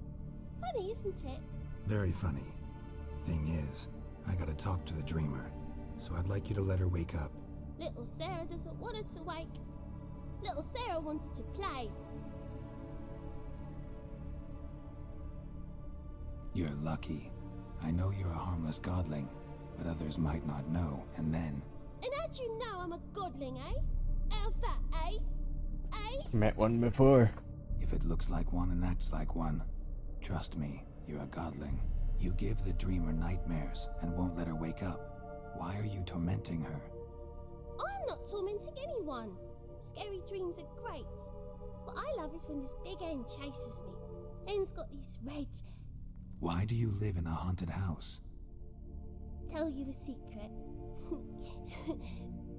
Funny, isn't it? Very funny. Thing is, I gotta talk to the dreamer, so I'd like you to let her wake up. Little Sarah doesn't want her to wake. Little Sarah wants to play. You're lucky. I know you're a harmless godling, but others might not know, and then... And how'd you know I'm a godling, eh? How's that, eh? Eh? Met one before. If it looks like one and acts like one, trust me, you're a godling. You give the dreamer nightmares and won't let her wake up. Why are you tormenting her? I'm not tormenting anyone. Scary dreams are great. What I love is when this big hen chases me. Hen's got these red... Why do you live in a haunted house? Tell you a secret.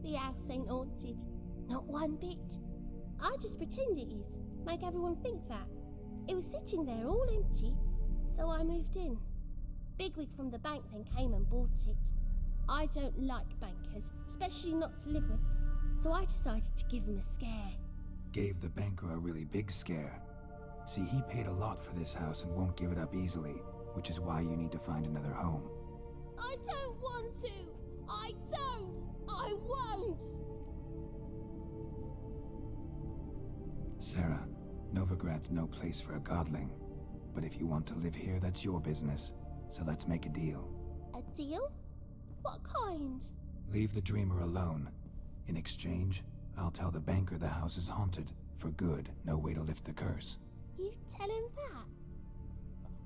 The house ain't haunted. Not one bit. I just pretend it is. Make everyone think that. It was sitting there all empty, so I moved in. Bigwig from the bank then came and bought it. I don't like bankers, especially not to live with, so I decided to give him a scare. Gave the banker a really big scare. See, he paid a lot for this house and won't give it up easily, which is why you need to find another home. I don't want to! I don't! I won't! Sarah, Novigrad's no place for a godling. But if you want to live here, that's your business. So let's make a deal. A deal? What kind? Leave the dreamer alone. In exchange, I'll tell the banker the house is haunted. For good, no way to lift the curse. You tell him that?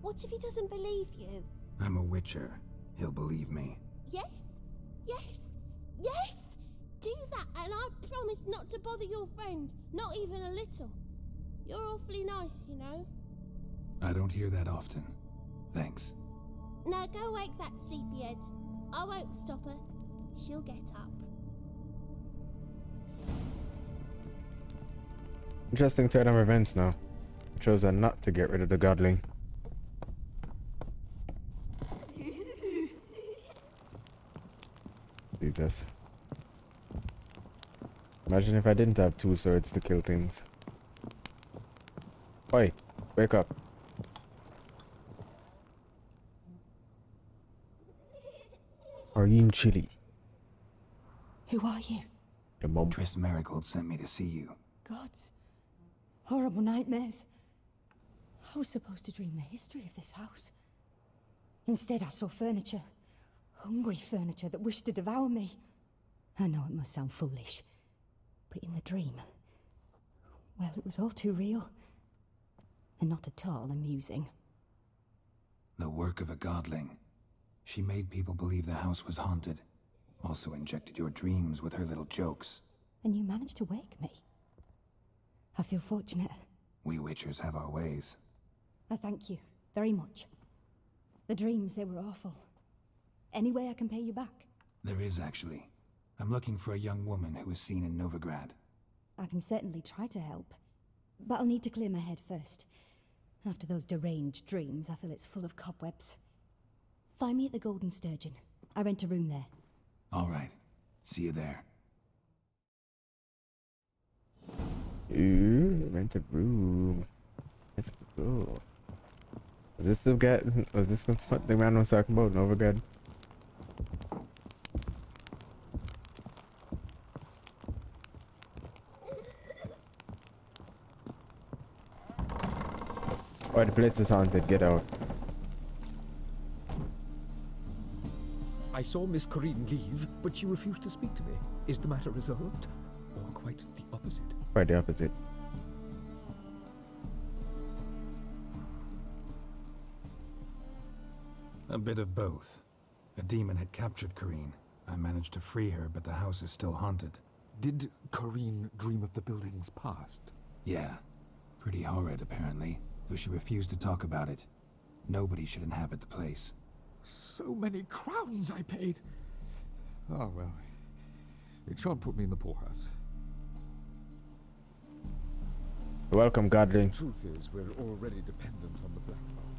What if he doesn't believe you? I'm a witcher. He'll believe me. Yes? Yes? Yes! Do that and I promise not to bother your friend. Not even a little. You're awfully nice, you know. I don't hear that often. Thanks. Now go wake that sleepyhead. I won't stop her. She'll get up. Interesting turn of events now. Chose her not to get rid of the godling. Jesus. Imagine if I didn't have two swords to kill things. Oi, wake up. green chili. Who are you? Your mom. Triss Marigold sent me to see you. Gods. Horrible nightmares. I was supposed to dream the history of this house. Instead, I saw furniture. Hungry furniture that wished to devour me. I know it must sound foolish, but in the dream, well, it was all too real. And not at all amusing. The work of a godling. She made people believe the house was haunted. Also injected your dreams with her little jokes. And you managed to wake me. I feel fortunate. We Witchers have our ways. I thank you very much. The dreams, they were awful. Any way I can pay you back? There is, actually. I'm looking for a young woman who was seen in Novigrad. I can certainly try to help. But I'll need to clear my head first. After those deranged dreams, I feel it's full of cobwebs. Find me at the Golden Sturgeon. I rent a room there. All right. See you there. Ooh, rent a room. Let's go. Was this the guy? Was this what the man was talking about? Novigrad. Oh, the place is haunted. Get out. I saw Miss Corinne leave, but she refused to speak to me. Is the matter resolved? Or quite the opposite? Quite the opposite. A bit of both. A demon had captured Corinne. I managed to free her, but the house is still haunted. Did Corinne dream of the building's past? Yeah. Pretty horrid, apparently, though she refused to talk about it. Nobody should inhabit the place. So many crowns I paid. Oh, well. It shan't put me in the poorhouse. Welcome, Godling. The truth is, we're already dependent on the black market.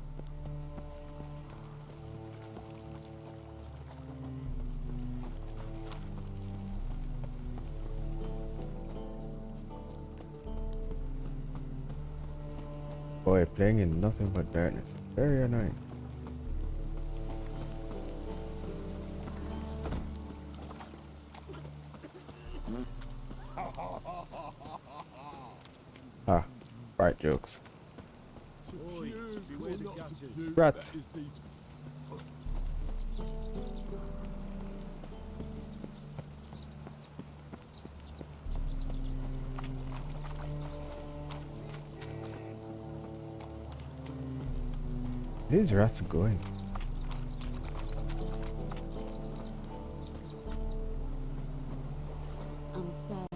Boy, playing in nothing but darkness. Very annoying. Ah, right jokes. Rat. These rats going. I'm so...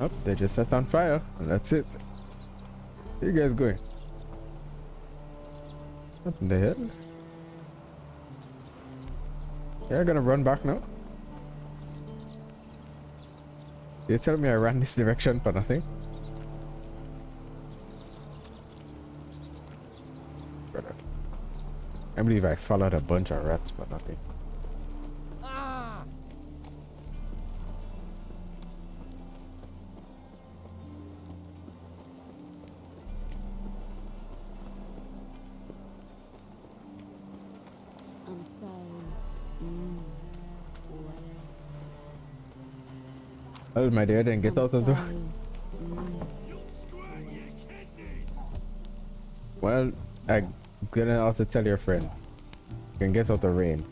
Oh, they just set on fire, and that's it. Where you guys going? What in the hell? You're gonna run back now? You tell me I ran this direction for nothing? Brother. I believe I followed a bunch of rats for nothing. I'm so... Oh, my dear, then get out of the... Well, I'm gonna also tell your friend. You can get out the rain.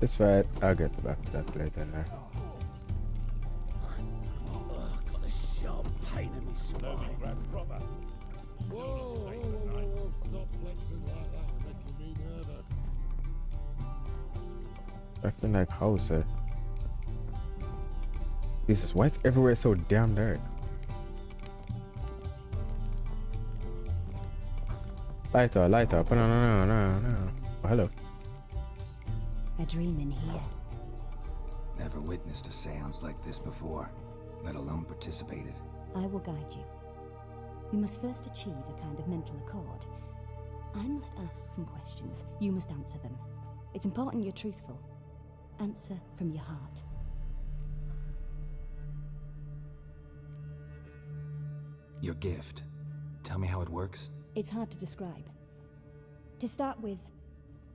It's fine. I'll get back to that later now. Got a sharp pain in my spine. Whoa, stop flexing like that, you're making me nervous. Acting like house, eh? Jesus, why is everywhere so damn dark? Light up, light up. No. Oh, hello. A dream in here. Never witnessed a seance like this before, let alone participated. I will guide you. We must first achieve a kind of mental accord. I must ask some questions. You must answer them. It's important you're truthful. Answer from your heart. Your gift. Tell me how it works. It's hard to describe. To start with,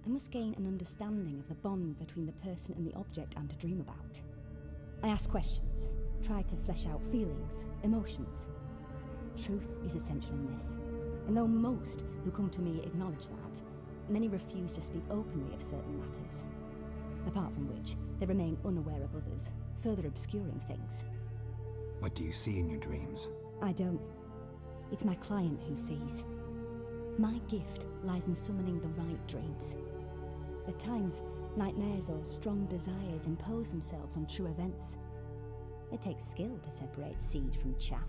I must gain an understanding of the bond between the person and the object I'm to dream about. I ask questions, try to flesh out feelings, emotions. Truth is essential in this, and though most who come to me acknowledge that, many refuse to speak openly of certain matters. Apart from which, they remain unaware of others, further obscuring things. What do you see in your dreams? I don't. It's my client who sees. My gift lies in summoning the right dreams. At times, nightmares or strong desires impose themselves on true events. It takes skill to separate seed from chaff.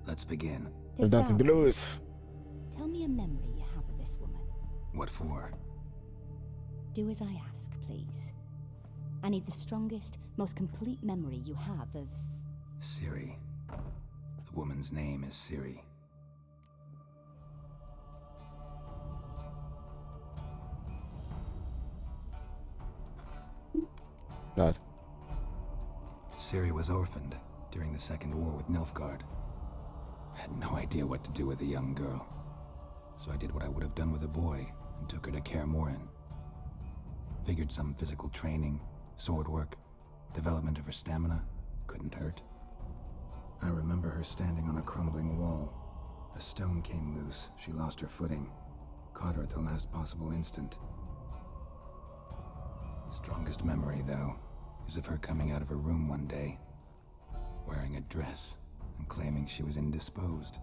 Let's begin. To start, Nothing to lose. tell me a memory you have of this woman. What for? Do as I ask, please. I need the strongest, most complete memory you have of... Ciri. The woman's name is Ciri. God. Ciri was orphaned during the Second War with Nilfgaard. I had no idea what to do with a young girl, so I did what I would have done with a boy and took her to Kaer Morhen. Figured some physical training, sword work, development of her stamina couldn't hurt. I remember her standing on a crumbling wall. A stone came loose, she lost her footing, caught her at the last possible instant. Strongest memory, though, is of her coming out of her room one day, wearing a dress and claiming she was indisposed.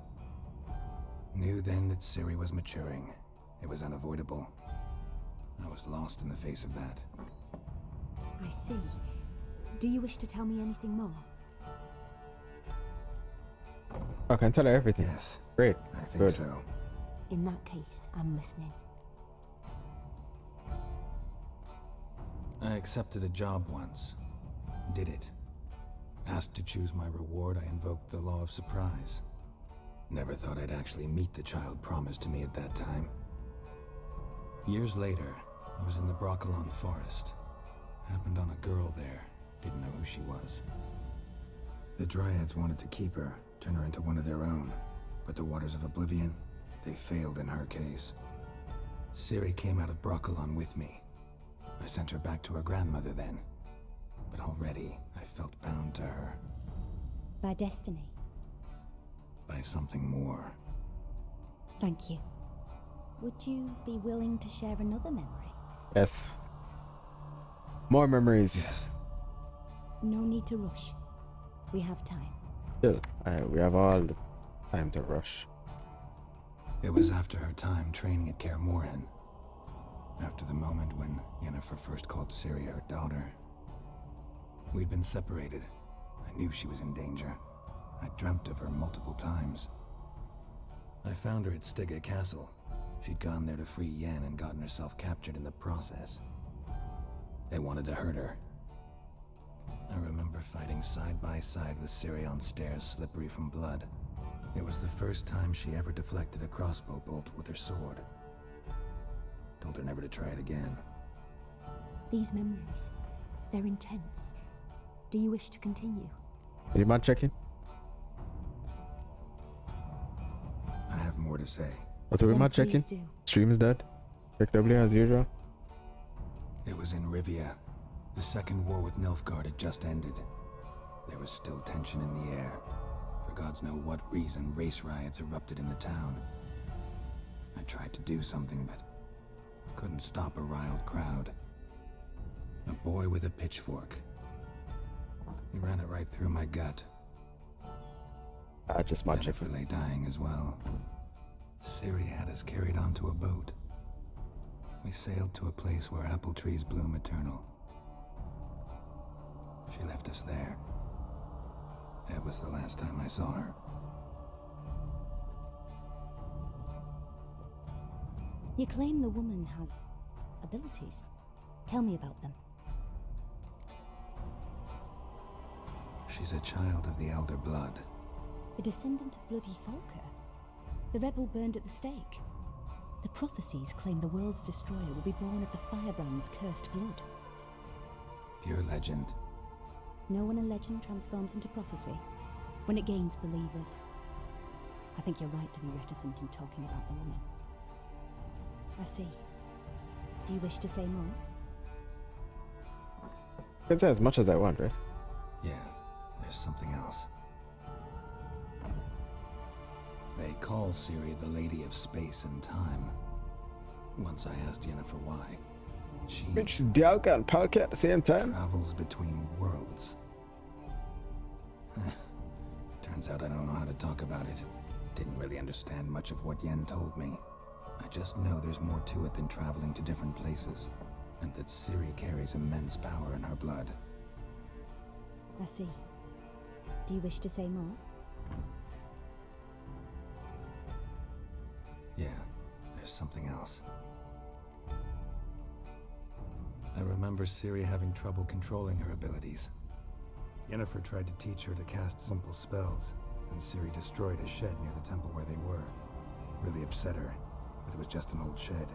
Knew then that Ciri was maturing. It was unavoidable. I was lost in the face of that. I see. Do you wish to tell me anything more? I can tell her everything. Yes. Great. I think Good. so. In that case, I'm listening. I accepted a job once. Did it. Asked to choose my reward, I invoked the law of surprise. Never thought I'd actually meet the child promised to me at that time. Years later, I was in the Broccolon forest. Happened on a girl there. Didn't know who she was. The Dryads wanted to keep her, turn her into one of their own. But the Waters of Oblivion, they failed in her case. Ciri came out of Broccolon with me. I sent her back to her grandmother then. But already, I felt bound to her. By destiny. By something more. Thank you. Would you be willing to share another memory? Yes. More memories. Yes. No need to rush. We have time. Still, we have all the time to rush. It was after her time training at Kaer Morhen. After the moment when Yennefer first called Ciri her daughter. We'd been separated. I knew she was in danger. I dreamt of her multiple times. I found her at Stygga Castle. She'd gone there to free Yen and gotten herself captured in the process. They wanted to hurt her. I remember fighting side by side with Ciri on stairs slippery from blood. It was the first time she ever deflected a crossbow bolt with her sword. Told her never to try it again. These memories, they're intense. Do you wish to continue? Do you mind checking? I have more to say. What are we Then not checking? please do. Stream is dead. Check W as usual. It was in Rivia. The Second War with Nilfgaard had just ended. There was still tension in the air. For gods know what reason, race riots erupted in the town. I tried to do something, but couldn't stop a riled crowd. A boy with a pitchfork. He ran it right through my gut. Just my check. Yennefer lay dying as well. Ciri had us carried onto a boat. We sailed to a place where apple trees bloom eternal. She left us there. That was the last time I saw her. You claim the woman has abilities. Tell me about them. She's a child of the Elder Blood. A descendant of Bloody Falker. The rebel burned at the stake. The prophecies claim the world's destroyer will be born of the Firebrand's cursed blood. Pure legend. Know when a legend transforms into prophecy? When it gains believers. I think you're right to be reticent in talking about the woman. I see. Do you wish to say more? I can say as much as I want, right? Yeah, there's something else. They call Ciri the Lady of Space and Time. Once I asked Yennefer why. She Which Dialga and Palkia at the same time? Travels between worlds. Turns out I don't know how to talk about it. Didn't really understand much of what Yen told me. I just know there's more to it than traveling to different places, and that Ciri carries immense power in her blood. I see. Do you wish to say more? Yeah, there's something else. I remember Ciri having trouble controlling her abilities. Yennefer tried to teach her to cast simple spells, and Ciri destroyed a shed near the temple where they were. Really upset her, but it was just an old shed.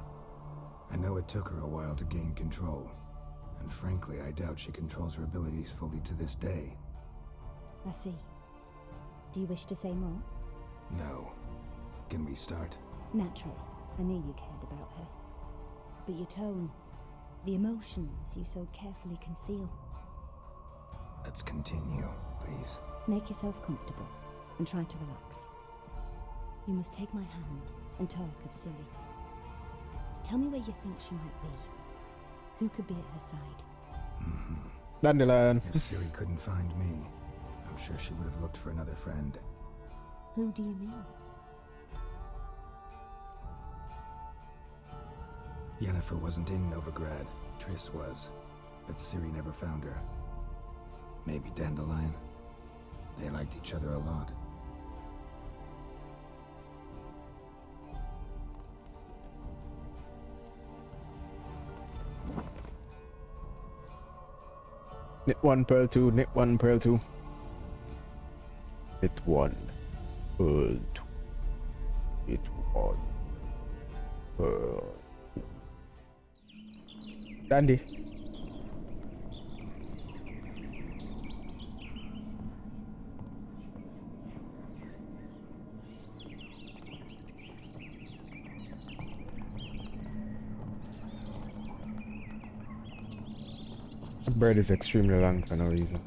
I know it took her a while to gain control, and frankly, I doubt she controls her abilities fully to this day. I see. Do you wish to say more? No. Can we start? Naturally. I knew you cared about her. But your tone, the emotions you so carefully conceal. Let's continue, please. Make yourself comfortable and try to relax. You must take my hand and talk of Ciri. Tell me where you think she might be. Who could be at her side? Dandelion. If Ciri couldn't find me, I'm sure she would have looked for another friend. Who do you mean? Yennefer wasn't in Novigrad. Triss was. But Ciri never found her. Maybe Dandelion. They liked each other a lot. Knit 1, pearl 2, knit 1, pearl 2. Knit 1, pearl 2. Knit 1, pearl 2. Dandy. This bird is extremely long for no reason.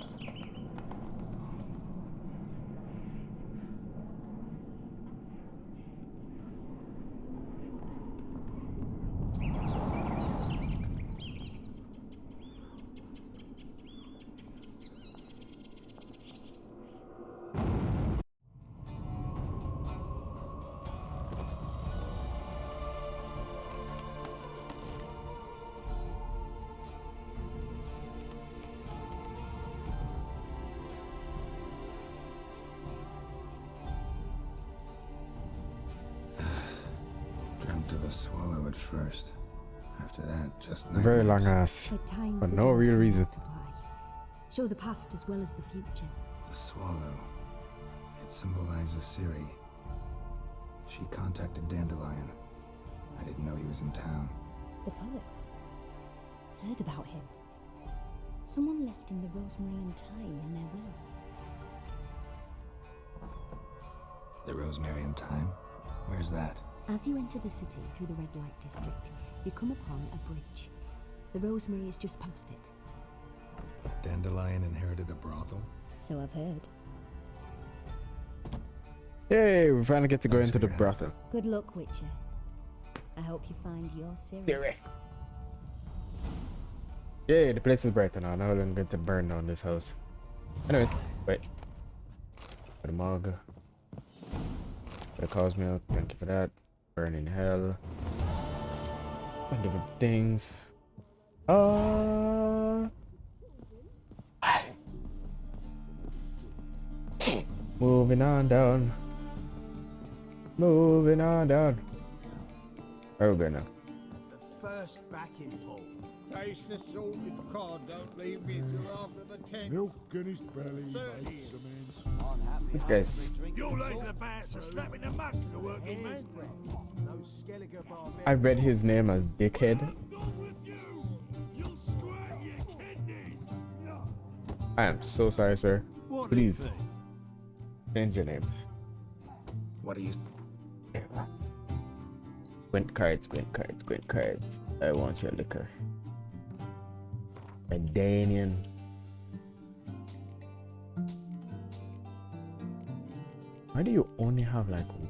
Of a swallow at first. After that, just Very long nightmares. ass. At times For the no dreams real can reason. multiply. Show the past as well as the future. The swallow. It symbolizes Ciri. She contacted Dandelion. I didn't know he was in town. The poet. Heard about him. Someone left him the rosemary and thyme in their will. The Rosemary and Thyme? Where's that? As you enter the city through the red light district, you come upon a bridge. The rosemary is just past it. Dandelion inherited a brothel? So I've heard. Yay, we finally get to go into the brothel. Good luck, Witcher. I hope you find your Ciri. Ciri. Yay, the place is brighter now. Now I'm going to burn down this house. Anyways, wait. For the mug. For the cow's milk, thank you for that. Burn in hell. And different things. Moving on down. Moving on down. Where are we going now? The first backing pole. Taste the salt if you can't. Don't leave me until after the 10th. Milk in his belly, makes some ends. This guy's. You're like the bats are slapping the mud to the working man. I read his name as Dickhead. I am so sorry, sir. Please change your name. What are you? Gwent cards. I want your liquor. A Danian. Why do you only have like one?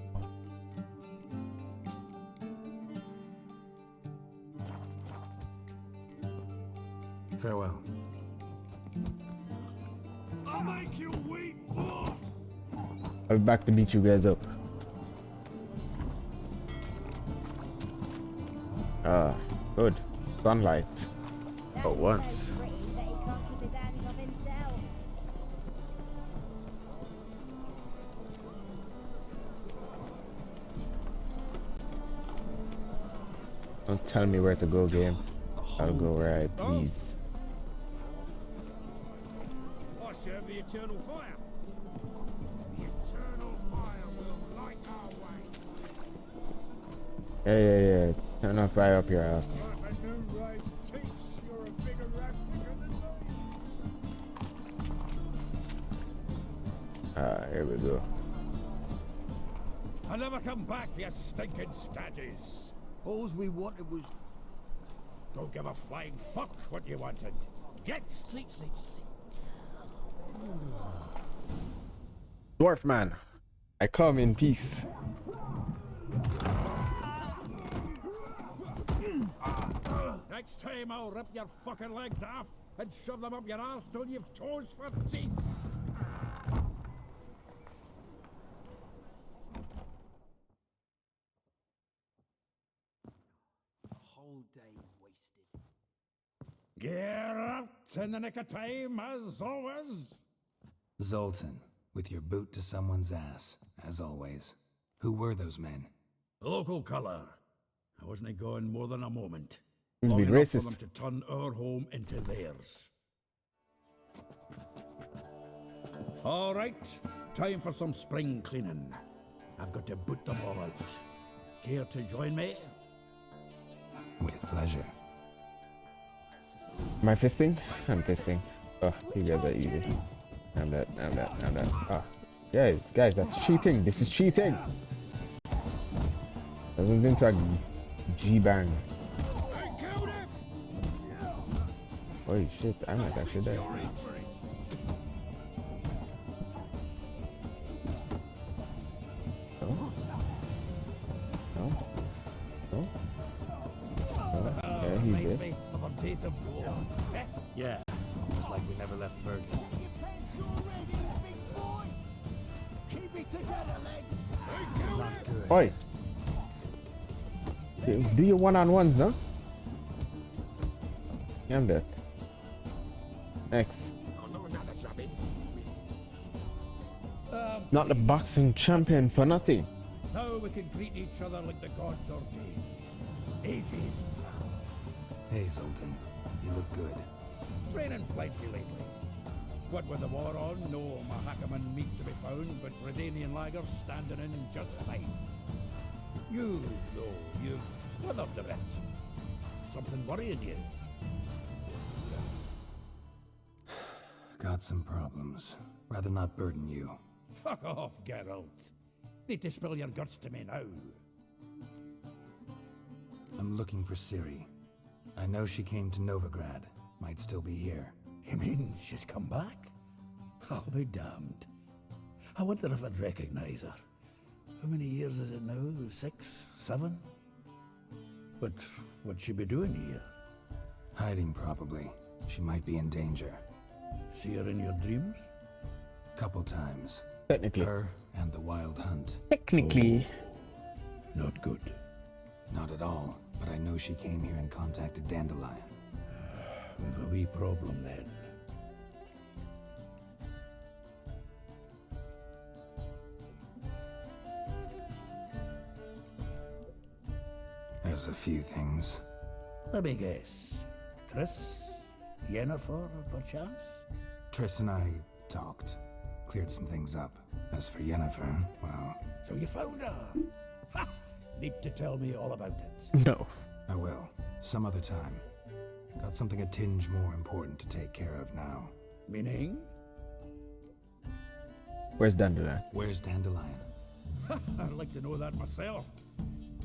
Farewell. I'll make you weep. I'll be back to beat you guys up. Ah, good. Sunlight. For once. Don't tell me where to go, game. I'll go where I please. I serve the eternal fire. The eternal fire will light our way. Yeah. Turn off fire up your ass. A new rise takes. You're a bigger African than me. Here we go. I'll never come back, you stinking staggies. All we wanted was... Don't give a flying fuck what you wanted. Get sleep. Dwarf man, I come in peace. Next time I'll rip your fucking legs off and shove them up your ass till you've toes for teeth. Whole day wasted. Get out in the nick of time, as always. Zoltan, with your boot to someone's ass, as always. Who were those men? Local colour. I wasn't going more than a moment. He's Long been enough for racist. them to turn our home into theirs. All right, time for some spring cleaning. I've got to boot them all out. Care to join me? With pleasure. Am I fisting? I'm fisting. Oh, you guys are easy. I'm that. Ah, guys, that's cheating. This is cheating. I was into a G-bang. Holy shit, I might actually die. No? Yeah, he did. Yeah, almost like we never left Ferg. Keep it together, legs. Not good. Oi! Do your one-on-ones, no? Yeah, I'm dead. Next. Not the boxing champion for nothing. Now we can greet each other like the gods ordained. Ages. Hey, Zoltan. You look good. Training plenty lately. What with the war on, no Mahakaman meat to be found, but Redanian lagers standing in just fine. You, though, you've weathered a bit. Something worrying you? Got some problems. Rather not burden you. Fuck off, Geralt. Need to spill your guts to me now. I'm looking for Ciri. I know she came to Novigrad. Might still be here. You mean she's come back? I'll be damned. I wonder if I'd recognize her. How many years is it now? 6, 7? But what'd she be doing here? Hiding, probably. She might be in danger. See her in your dreams? Couple times. Technically. Her and the Wild Hunt. Technically. Not good. Not at all, but I know she came here and contacted Dandelion. We've a wee problem then. There's a few things. Let me guess. Triss? Yennefer, perchance? Triss and I talked. Cleared some things up. As for Yennefer, well... So you found her? Ha! Need to tell me all about it. No. I will. Some other time. Got something a tinge more important to take care of now. Meaning? Where's Dandelion? Where's Dandelion? I'd like to know that myself.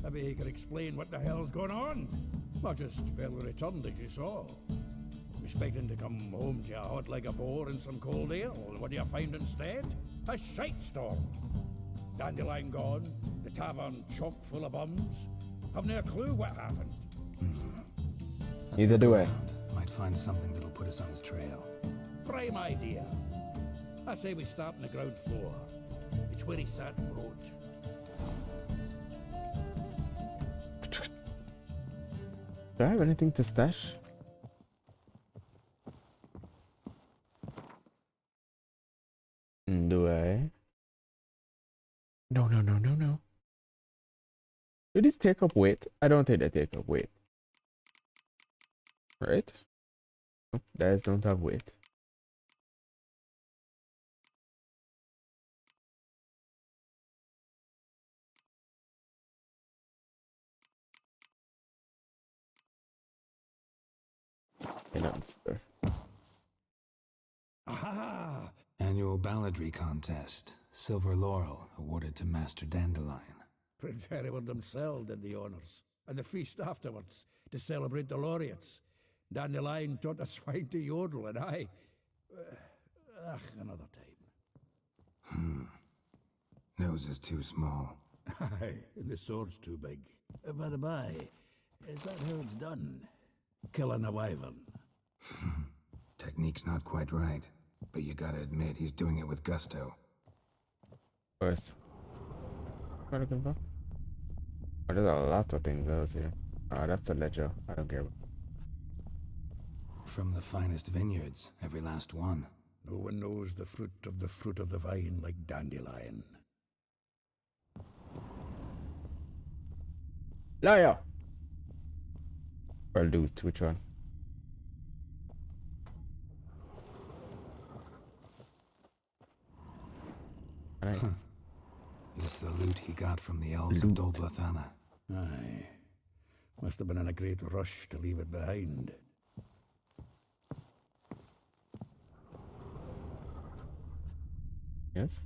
Maybe he could explain what the hell's going on. Not just well returned as you saw. Expecting to come home to you hot like a boar in some cold ale. What do you find instead? A shite storm. Dandelion gone, the tavern chock full of bums. Have no clue what happened. Neither do I. Might find something that'll put us on his trail. Prime idea. I say we start on the ground floor. It's where he sat and wrote. Do I have anything to stash? Do I? No. Do these take up weight? I don't think they take up weight. Right? Nope, these don't have weight. Aha! Annual balladry contest. Silver laurel awarded to Master Dandelion. Prince Hereward himself did the honours. And the feast afterwards, to celebrate the laureates. Dandelion taught a swine to yodel, and I... another time. Nose is too small. Aye, and the sword's too big. By the by, is that how it's done? Killing a wyvern. Technique's not quite right, but you gotta admit he's doing it with gusto. Of course. What are you looking for? Oh, there's a lot of things else here. Oh, that's a ledger. I don't care. From the finest vineyards, every last one. No one knows the fruit of the vine like Dandelion. Liar! Or loot, which one? Right. Is the loot he got from the elves of Dol Blathanna. Aye. Must have been in a great rush to leave it behind. Yes?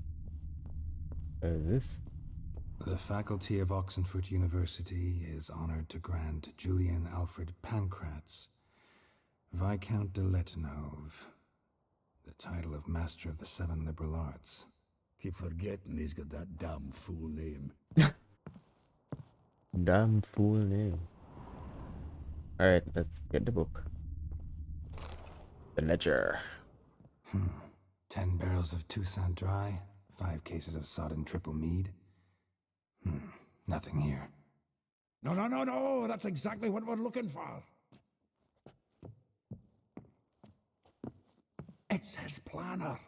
This? The faculty of Oxenfurt University is honored to grant Julian Alfred Pancratz, Viscount de Letenove, the title of Master of the Seven Liberal Arts. Keep forgetting he's got that damn fool name. Damn fool name. Alright, let's get the book. The ledger. 10 barrels of Toussaint Dry, 5 cases of sodden triple mead. Nothing here. No, that's exactly what we're looking for. It's his planner.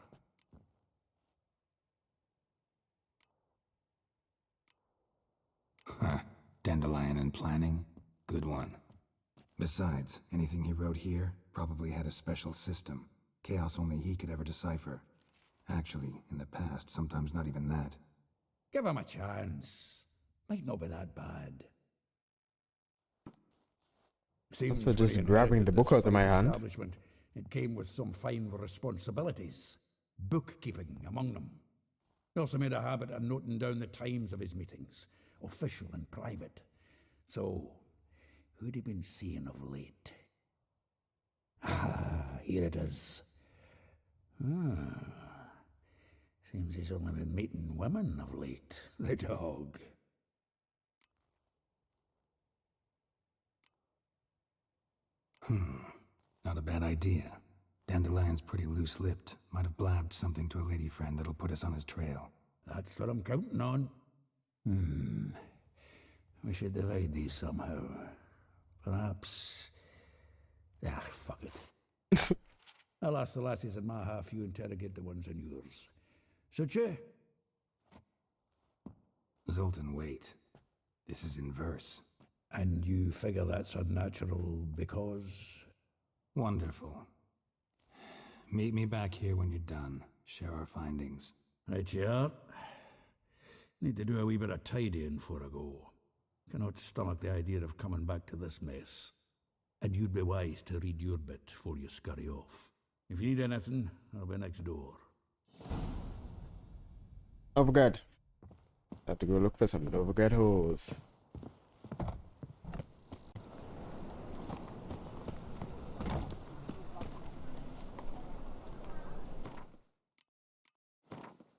Dandelion and planning? Good one. Besides, anything he wrote here probably had a special system. Chaos only he could ever decipher. Actually, in the past, sometimes not even that. Give him a chance. Might not be that bad. Seems So just grabbing the book out of my hand. It came with some fine responsibilities. Bookkeeping among them. He also made a habit of noting down the times of his meetings, official and private. So, who'd he been seeing of late? Here it is. Seems he's only been meeting women of late, the dog. Not a bad idea. Dandelion's pretty loose-lipped. Might have blabbed something to a lady friend that'll put us on his trail. That's what I'm counting on. We should divide these somehow. Perhaps... fuck it. I'll ask the lassies in my half, you interrogate the ones in yours. Suit you? Zoltan, wait. This is in verse. And you figure that's unnatural because... Wonderful. Meet me back here when you're done. Share our findings. Right you are. Need to do a wee bit of tidying before I go. Cannot stomach the idea of coming back to this mess. And you'd be wise to read your bit before you scurry off. If you need anything, I'll be next door. Novigrad. Have to go look for some Novigrad hoes.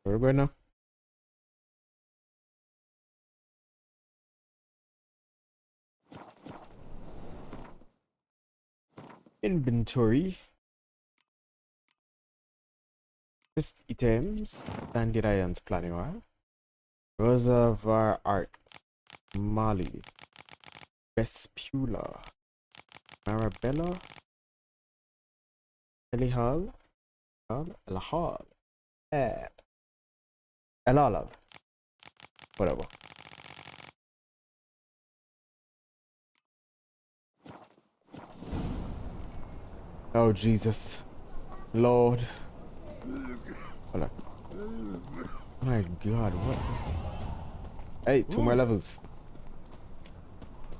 Where are we going now? Inventory. Best items. Dandelions planning oil. Reservoir art. Mali. Vespula. Marabella. Elihal. Elahal. Elalab. Whatever. Oh Jesus. Lord. Hold on. My God, what? Hey, 2 more levels.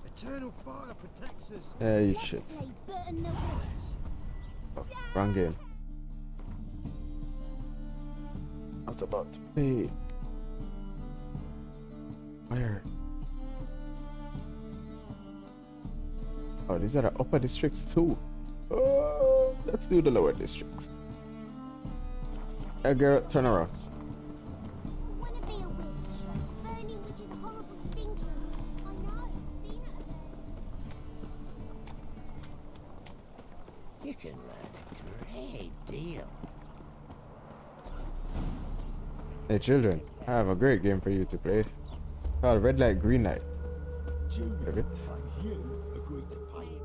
Eternal fire protects us. Hey, shit. Oh, wrong game. I was about to play. Where? Oh, these are the upper districts too. Oh, let's do the lower districts. Hey girl, turn around. You can learn a great deal. Hey children, I have a great game for you to play. Called Red Light, Green Light. Junior, you agreed to pay him.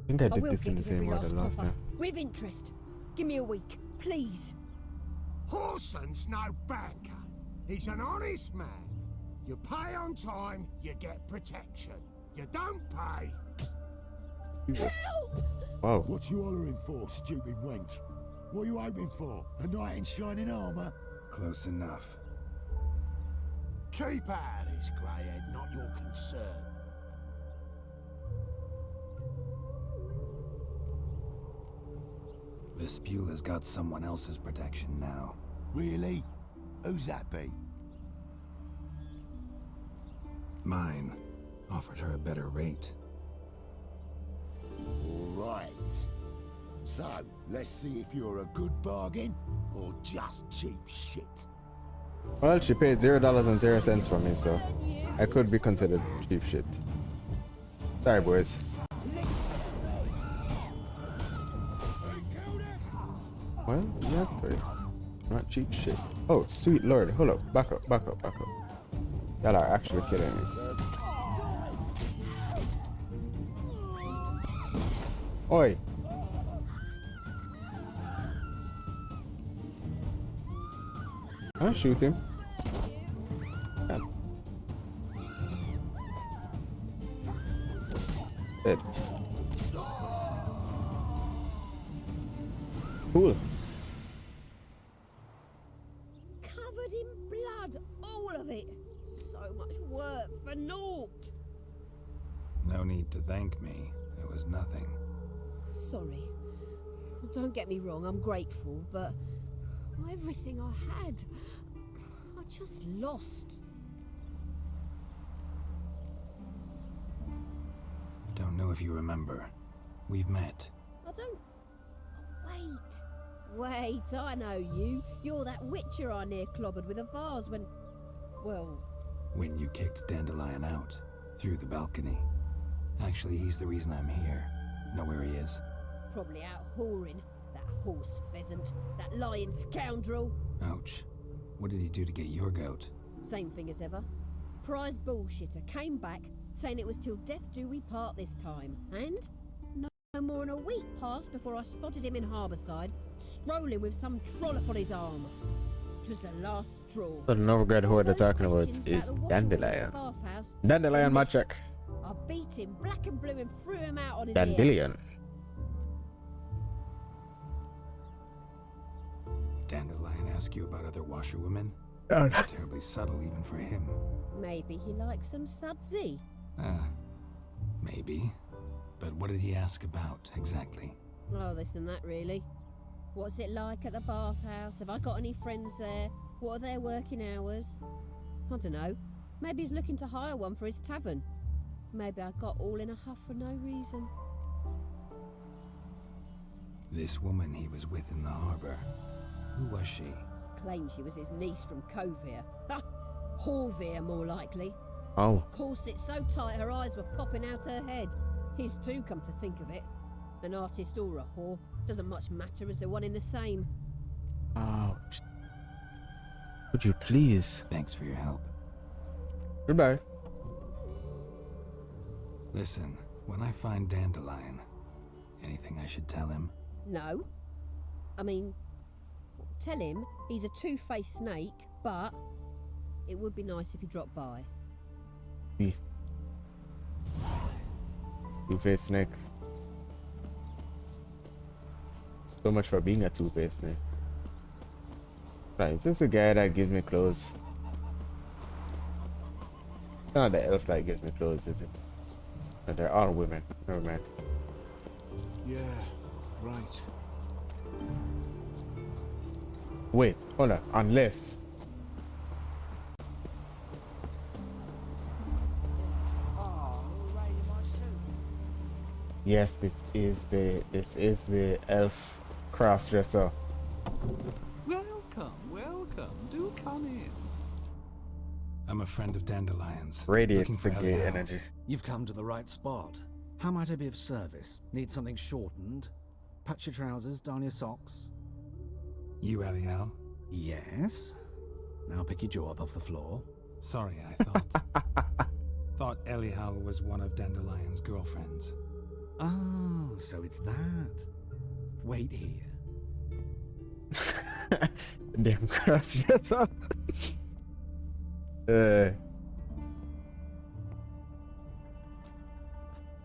I think I did this in the same order last time. With interest. Give me a week, please. Horson's no banker. He's an honest man. You pay on time, you get protection. You don't pay. Jesus. Wow. What you hollering for, stupid wench? What are you hoping for? A knight in shining armor? Close enough. Keep out of this, greyhead, not your concern. Vespula's got someone else's protection now. Really? Who's that be? Mine. Offered her a better rate. Right. So, let's see if you're a good bargain or just cheap shit. Well, she paid $0.00 for me, so I could be considered cheap shit. Sorry, boys. Well, yeah, not cheap shit. Oh, sweet lord. Hold up. Back up, back up, back up. Y'all are actually kidding me. Oi. I'll shoot him. Yeah. Dead. Cool. Covered in blood, all of it. So much work for naught. No need to thank me. It was nothing. Sorry. Don't get me wrong, I'm grateful, but everything I had, I just lost. Don't know if you remember. We've met. I don't... Wait, I know you. You're that witcher I near clobbered with a vase when... Well... When you kicked Dandelion out. Through the balcony. Actually, he's the reason I'm here. Know where he is? Probably out whoring. That horse pheasant. That lying scoundrel. Ouch. What did he do to get your goat? Same thing as ever. Prize bullshitter came back, saying it was till death do we part this time. And... No more than a week passed before I spotted him in Harbourside, strolling with some trollop on his arm. It was the last straw. The Novigrad who they're talking about is Dandelion. Dandelion, my check. I beat him black and blue and threw him out on his Dandelion. Dandelion ask you about other washerwomen? Oh. Not terribly subtle even for him. Maybe he likes some sudsy. Maybe. But what did he ask about, exactly? Oh, this and that, really. What's it like at the bathhouse? Have I got any friends there? What are their working hours? I don't know. Maybe he's looking to hire one for his tavern. Maybe I got all in a huff for no reason. This woman he was with in the harbor, who was she? Claimed she was his niece from Kovir. Ha! Horvir, more likely. Oh. Corset so tight her eyes were popping out her head. His too, come to think of it. An artist or a whore. Doesn't much matter as they're one in the same. Ouch. Would you please? Thanks for your help. Goodbye. Listen, when I find Dandelion, anything I should tell him? No. I mean, tell him he's a two-faced snake, but it would be nice if he dropped by. Two-faced snake. So much for being a two-faced snake. Right, is this the guy that gives me clothes? It's not the elf that gives me clothes, is it? No, they're all women. Never mind. Yeah, right. Wait, hold on. Unless. Yes, this is the elf crossdresser. Welcome, welcome. Do come in. I'm a friend of Dandelion's. Radiates looking the for gay Eliel. energy. You've come to the right spot. How might I be of service? Need something shortened? Patch your trousers, darn your socks. You, Eliel? Yes. Now pick your jaw up off the floor. Sorry, I thought Eliel was one of Dandelion's girlfriends. Oh, so it's that. Wait here. Damn crossdresser.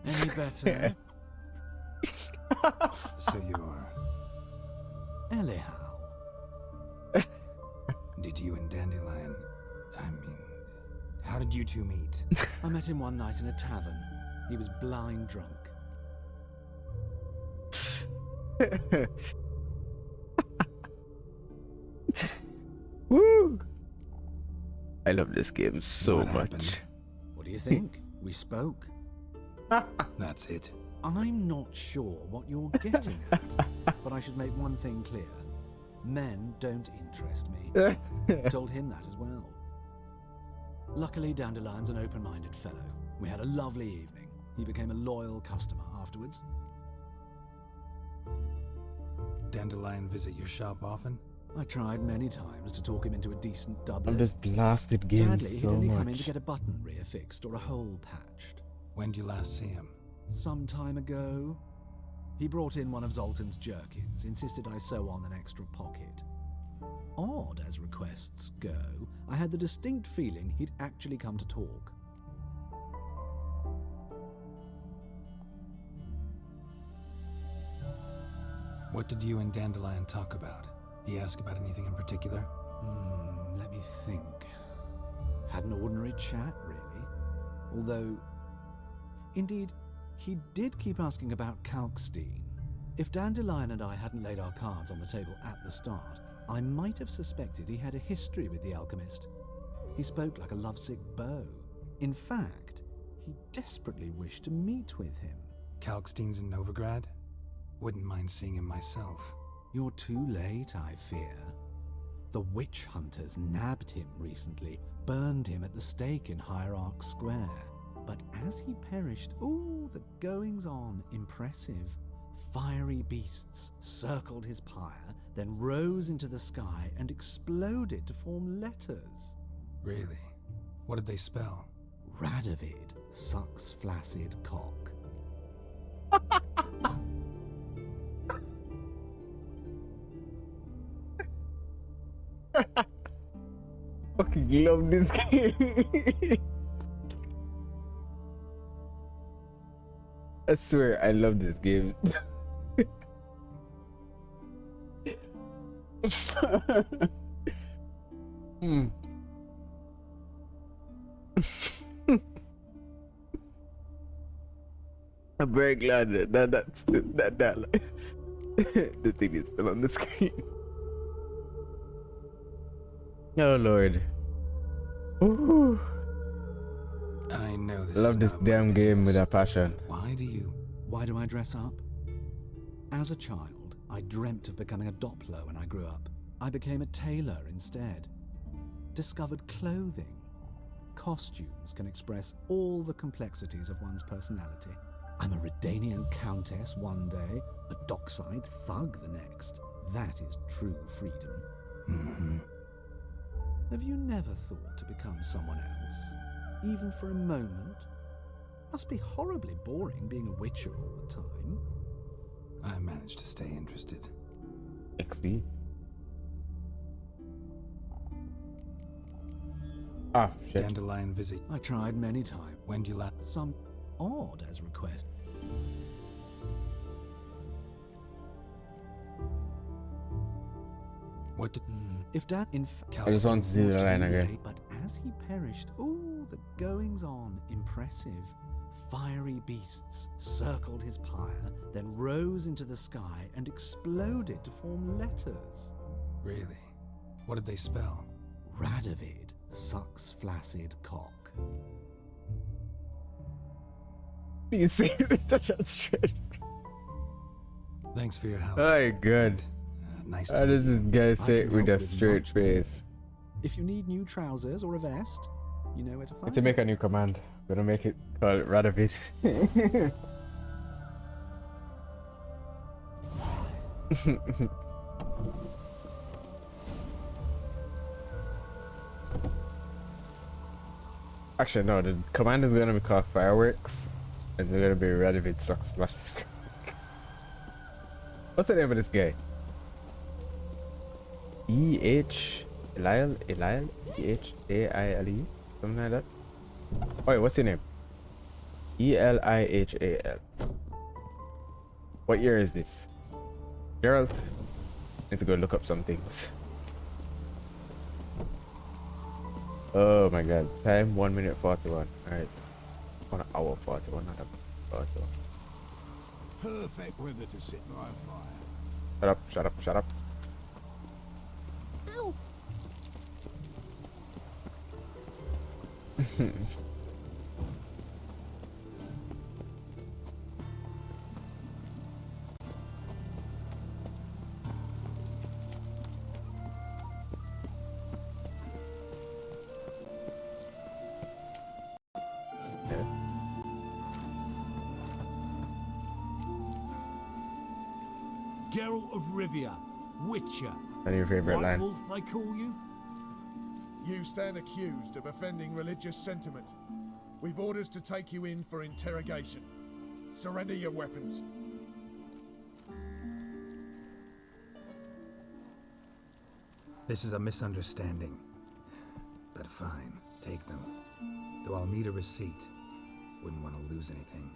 Any better? So you're Eliel. Did you and Dandelion... how did you two meet? I met him one night in a tavern. He was blind drunk. Woo! I love this game so What much. happened? What do you think? We spoke. That's it. I'm not sure what you're getting at, but I should make one thing clear. Men don't interest me. Told him that as well. Luckily, Dandelion's an open-minded fellow. We had a lovely evening. He became a loyal customer afterwards. Dandelion visit your shop often? I tried many times to talk him into a decent doublet. I'm just blasted games Sadly, he'd so only much. come in to get a button rear fixed or a hole patched. When did you last see him? Some time ago. He brought in one of Zoltan's jerkins, insisted I sew on an extra pocket. Odd as requests go, I had the distinct feeling he'd actually come to talk. What did you and Dandelion talk about? He asked about anything in particular? Let me think. Had an ordinary chat, really. Although, indeed, he did keep asking about Kalkstein. If Dandelion and I hadn't laid our cards on the table at the start, I might have suspected he had a history with the alchemist. He spoke like a lovesick beau. In fact, he desperately wished to meet with him. Kalkstein's in Novigrad? Wouldn't mind seeing him myself. You're too late, I fear. The witch hunters nabbed him recently, burned him at the stake in Hierarch Square. But as he perished, ooh, the goings-on, impressive. Fiery beasts circled his pyre, then rose into the sky and exploded to form letters. Really? What did they spell? Radovid sucks flaccid cock. Fucking love this game. I swear, I love this game. Hmm. I'm very glad that the thing is still on the screen. Oh Lord. Ooh. I know this Love is this not my damn game with business, a passion. but why do I dress up? As a child, I dreamt of becoming a Doppler when I grew up. I became a tailor instead. Discovered clothing. Costumes can express all the complexities of one's personality. I'm a Redanian countess one day, a dockside thug the next. That is true freedom. Mm-hmm. Have you never thought to become someone else? Even for a moment? Must be horribly boring being a witcher all the time. I managed to stay interested. XD. Ah, shit. Dandelion visit. I tried many times. When do you last? Some odd as request. What did... If that in I just want to see the line again. But as he perished, ooh, the goings on, impressive. Fiery beasts circled his pyre, then rose into the sky and exploded to form letters. Really? What did they spell? Radovid sucks flaccid cock. You say it with such a straight. Thanks for your help. Oh, good. Nice How does this guy say it with a straight face? If you need new trousers or a vest, you know where to find To make a new command, we're gonna make it call it Radovid. Actually, no, the command is gonna be called Fireworks, and they're gonna be Radovid sucks flashes. What's the name of this guy? Elial? E-H-A-I-L-E? Something like that? Wait, what's your name? E-L-I-H-A-L. What year is this? Geralt? Need to go look up some things. Oh my god. Time 1 minute 41. Alright. 1 hour 41, not a 41. Perfect weather to sit by a fire. Shut up, shut up, shut up. Ow! Geralt of Rivia, Witcher. That's your favorite White line. Wolf, they call you? You stand accused of offending religious sentiment. We've orders to take you in for interrogation. Surrender your weapons. This is a misunderstanding. But fine, take them. Though I'll need a receipt. Wouldn't want to lose anything.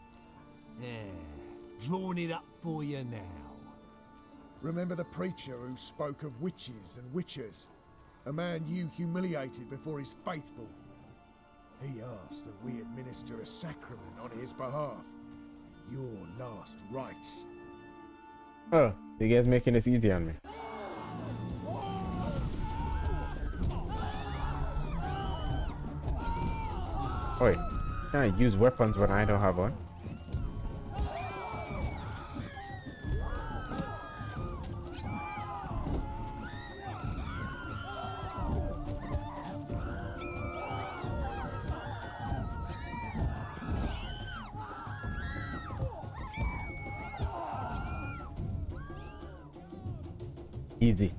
Yeah, drawing it up for you now. Remember the preacher who spoke of witches and witchers? A man you humiliated before his faithful. He asked that we administer a sacrament on his behalf. Your last rites. Oh, you guys making this easy on me. Wait, can I use weapons when I don't have one? Easy.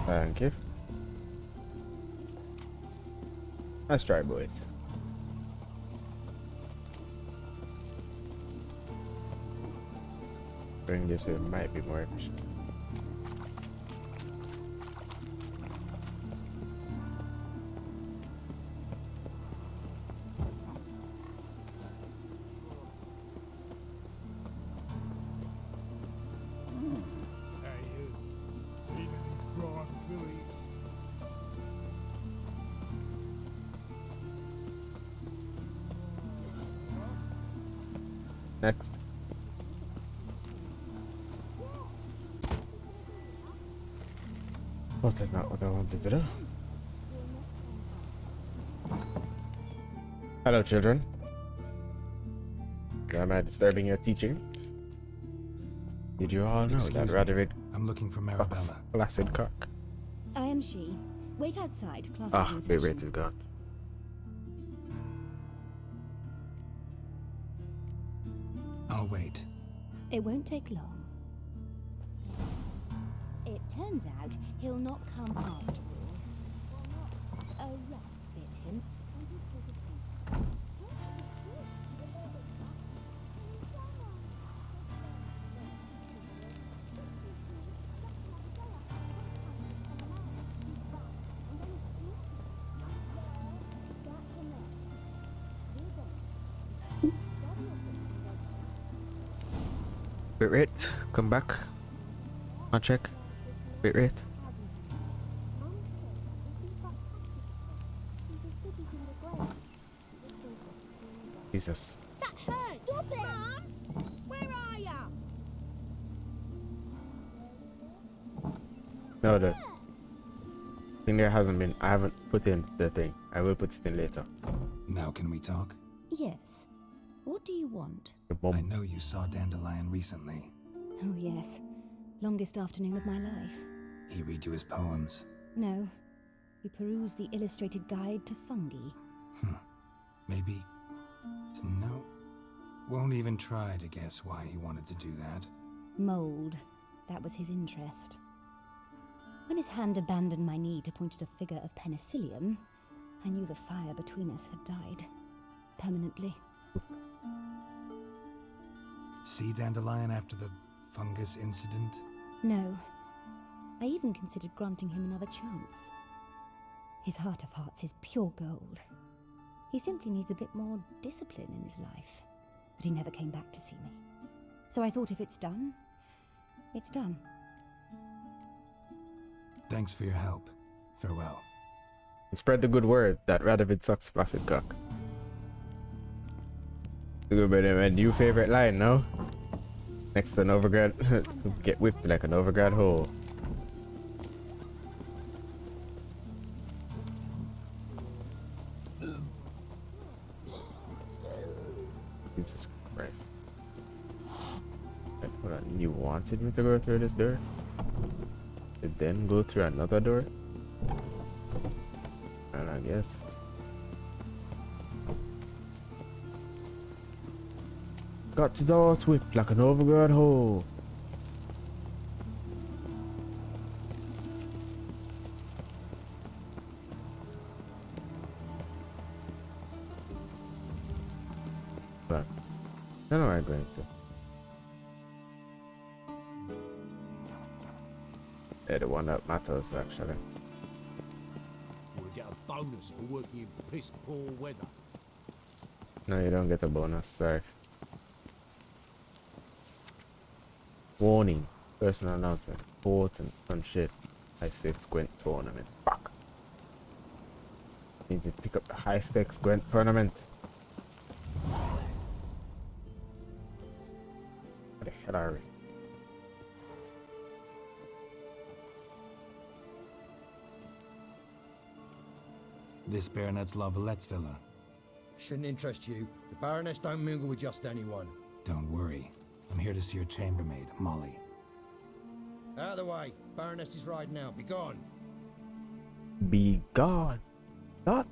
Thank you. Let's try, boys. Doing this way might be more efficient. Next. Was that not what I wanted to do? Hello, children. Am I disturbing your teaching? Did you all know that Radovid I'm looking for Marabella. Placid cock? I am she. Wait outside. Class is in Be session. ready to go. I'll wait. It won't take long. It turns out he'll not come after all. A rat bit him. Bit rate, come back. I'll check. Bit rate. Jesus. That hurts! Stop it! Mum! Where are ya? No, the thing there hasn't been. I haven't put in the thing. I will put it in later. Now can we talk? Yes. What do you want? I know you saw Dandelion recently. Oh, yes. Longest afternoon of my life. He read you his poems. No. We perused the illustrated guide to fungi. Maybe... No. Won't even try to guess why he wanted to do that. Mold. That was his interest. When his hand abandoned my knee to point at a figure of penicillium, I knew the fire between us had died. Permanently. See Dandelion after the fungus incident? No. I even considered granting him another chance. His heart of hearts is pure gold. He simply needs a bit more discipline in his life. But he never came back to see me. So I thought if it's done, it's done. Thanks for your help. Farewell. And spread the good word that Radovid sucks placid cock. My new favorite line, no? Next to Novigrad, get whipped like a Novigrad hole. Jesus Christ. Hold on, you wanted me to go through this door? And then go through another door? And I guess. Got his ass whipped like an overgrown hole. But where am I going to? Yeah, the one that matters actually. We get a bonus for working in piss poor weather. No, you don't get a bonus, sorry. Warning, personal announcement, important on shit. High stakes Gwent tournament. Fuck. Need to pick up the high stakes Gwent tournament. What the hell are we? This Baronet's Lavallette's villa. Shouldn't interest you. The Baroness don't mingle with just anyone. Don't worry. I'm here to see your chambermaid, Molly. Out of the way. Baroness is riding out. Be gone. Be gone. Not.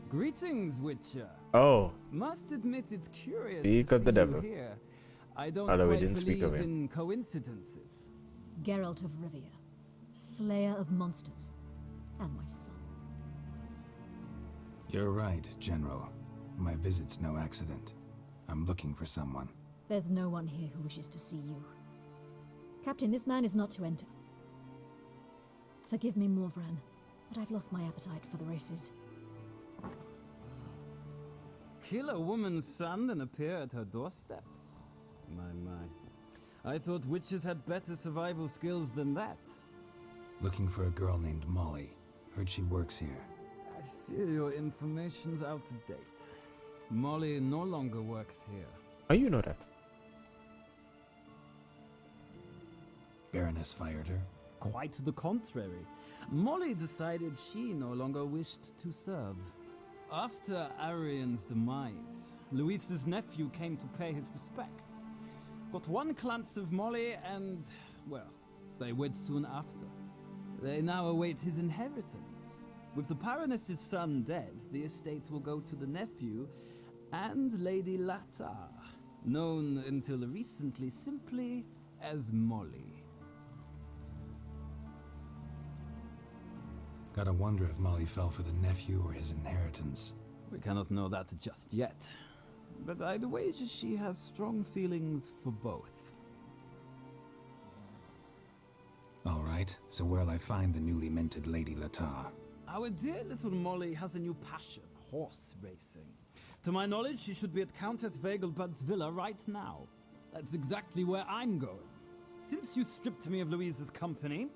Greetings, Witcher. Oh. Must admit it's curious Speak to of the see devil. you here. I don't Although we quite didn't speak of believe him. in coincidences. Geralt of Rivia, slayer of monsters, and my son. You're right, General. My visit's no accident. I'm looking for someone. There's no one here who wishes to see you. Captain, this man is not to enter. Forgive me, Morvran, but I've lost my appetite for the races. Kill a woman's son and appear at her doorstep? My. I thought witches had better survival skills than that. Looking for a girl named Molly. Heard she works here. fear your information's out of date. Molly no longer works here. How you know that? Baroness fired her. Quite the contrary. Molly decided she no longer wished to serve. After Arian's demise, Luis's nephew came to pay his respects. Got one glance of Molly and, well, they wed soon after. They now await his inheritance. With the Baroness's son dead, the estate will go to the nephew and Lady Latar, known until recently simply as Molly. Gotta wonder if Molly fell for the nephew or his inheritance. We cannot know that just yet, but I'd wager she has strong feelings for both. All right, so where'll I find the newly minted Lady Latar? Our dear little Molly has a new passion, horse racing. To my knowledge, she should be at Countess Vegelbud's villa right now. That's exactly where I'm going. Since you stripped me of Louise's company,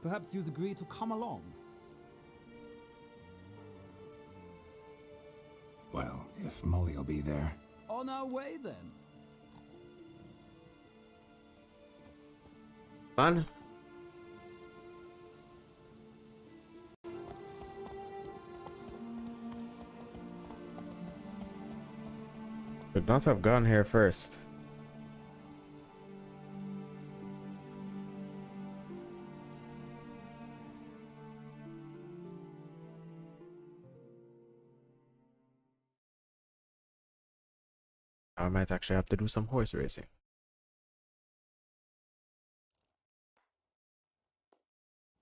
perhaps you'd agree to come along. Well, if Molly'll be there. On our way, then. Fun. Could not have gone here first. I might actually have to do some horse racing.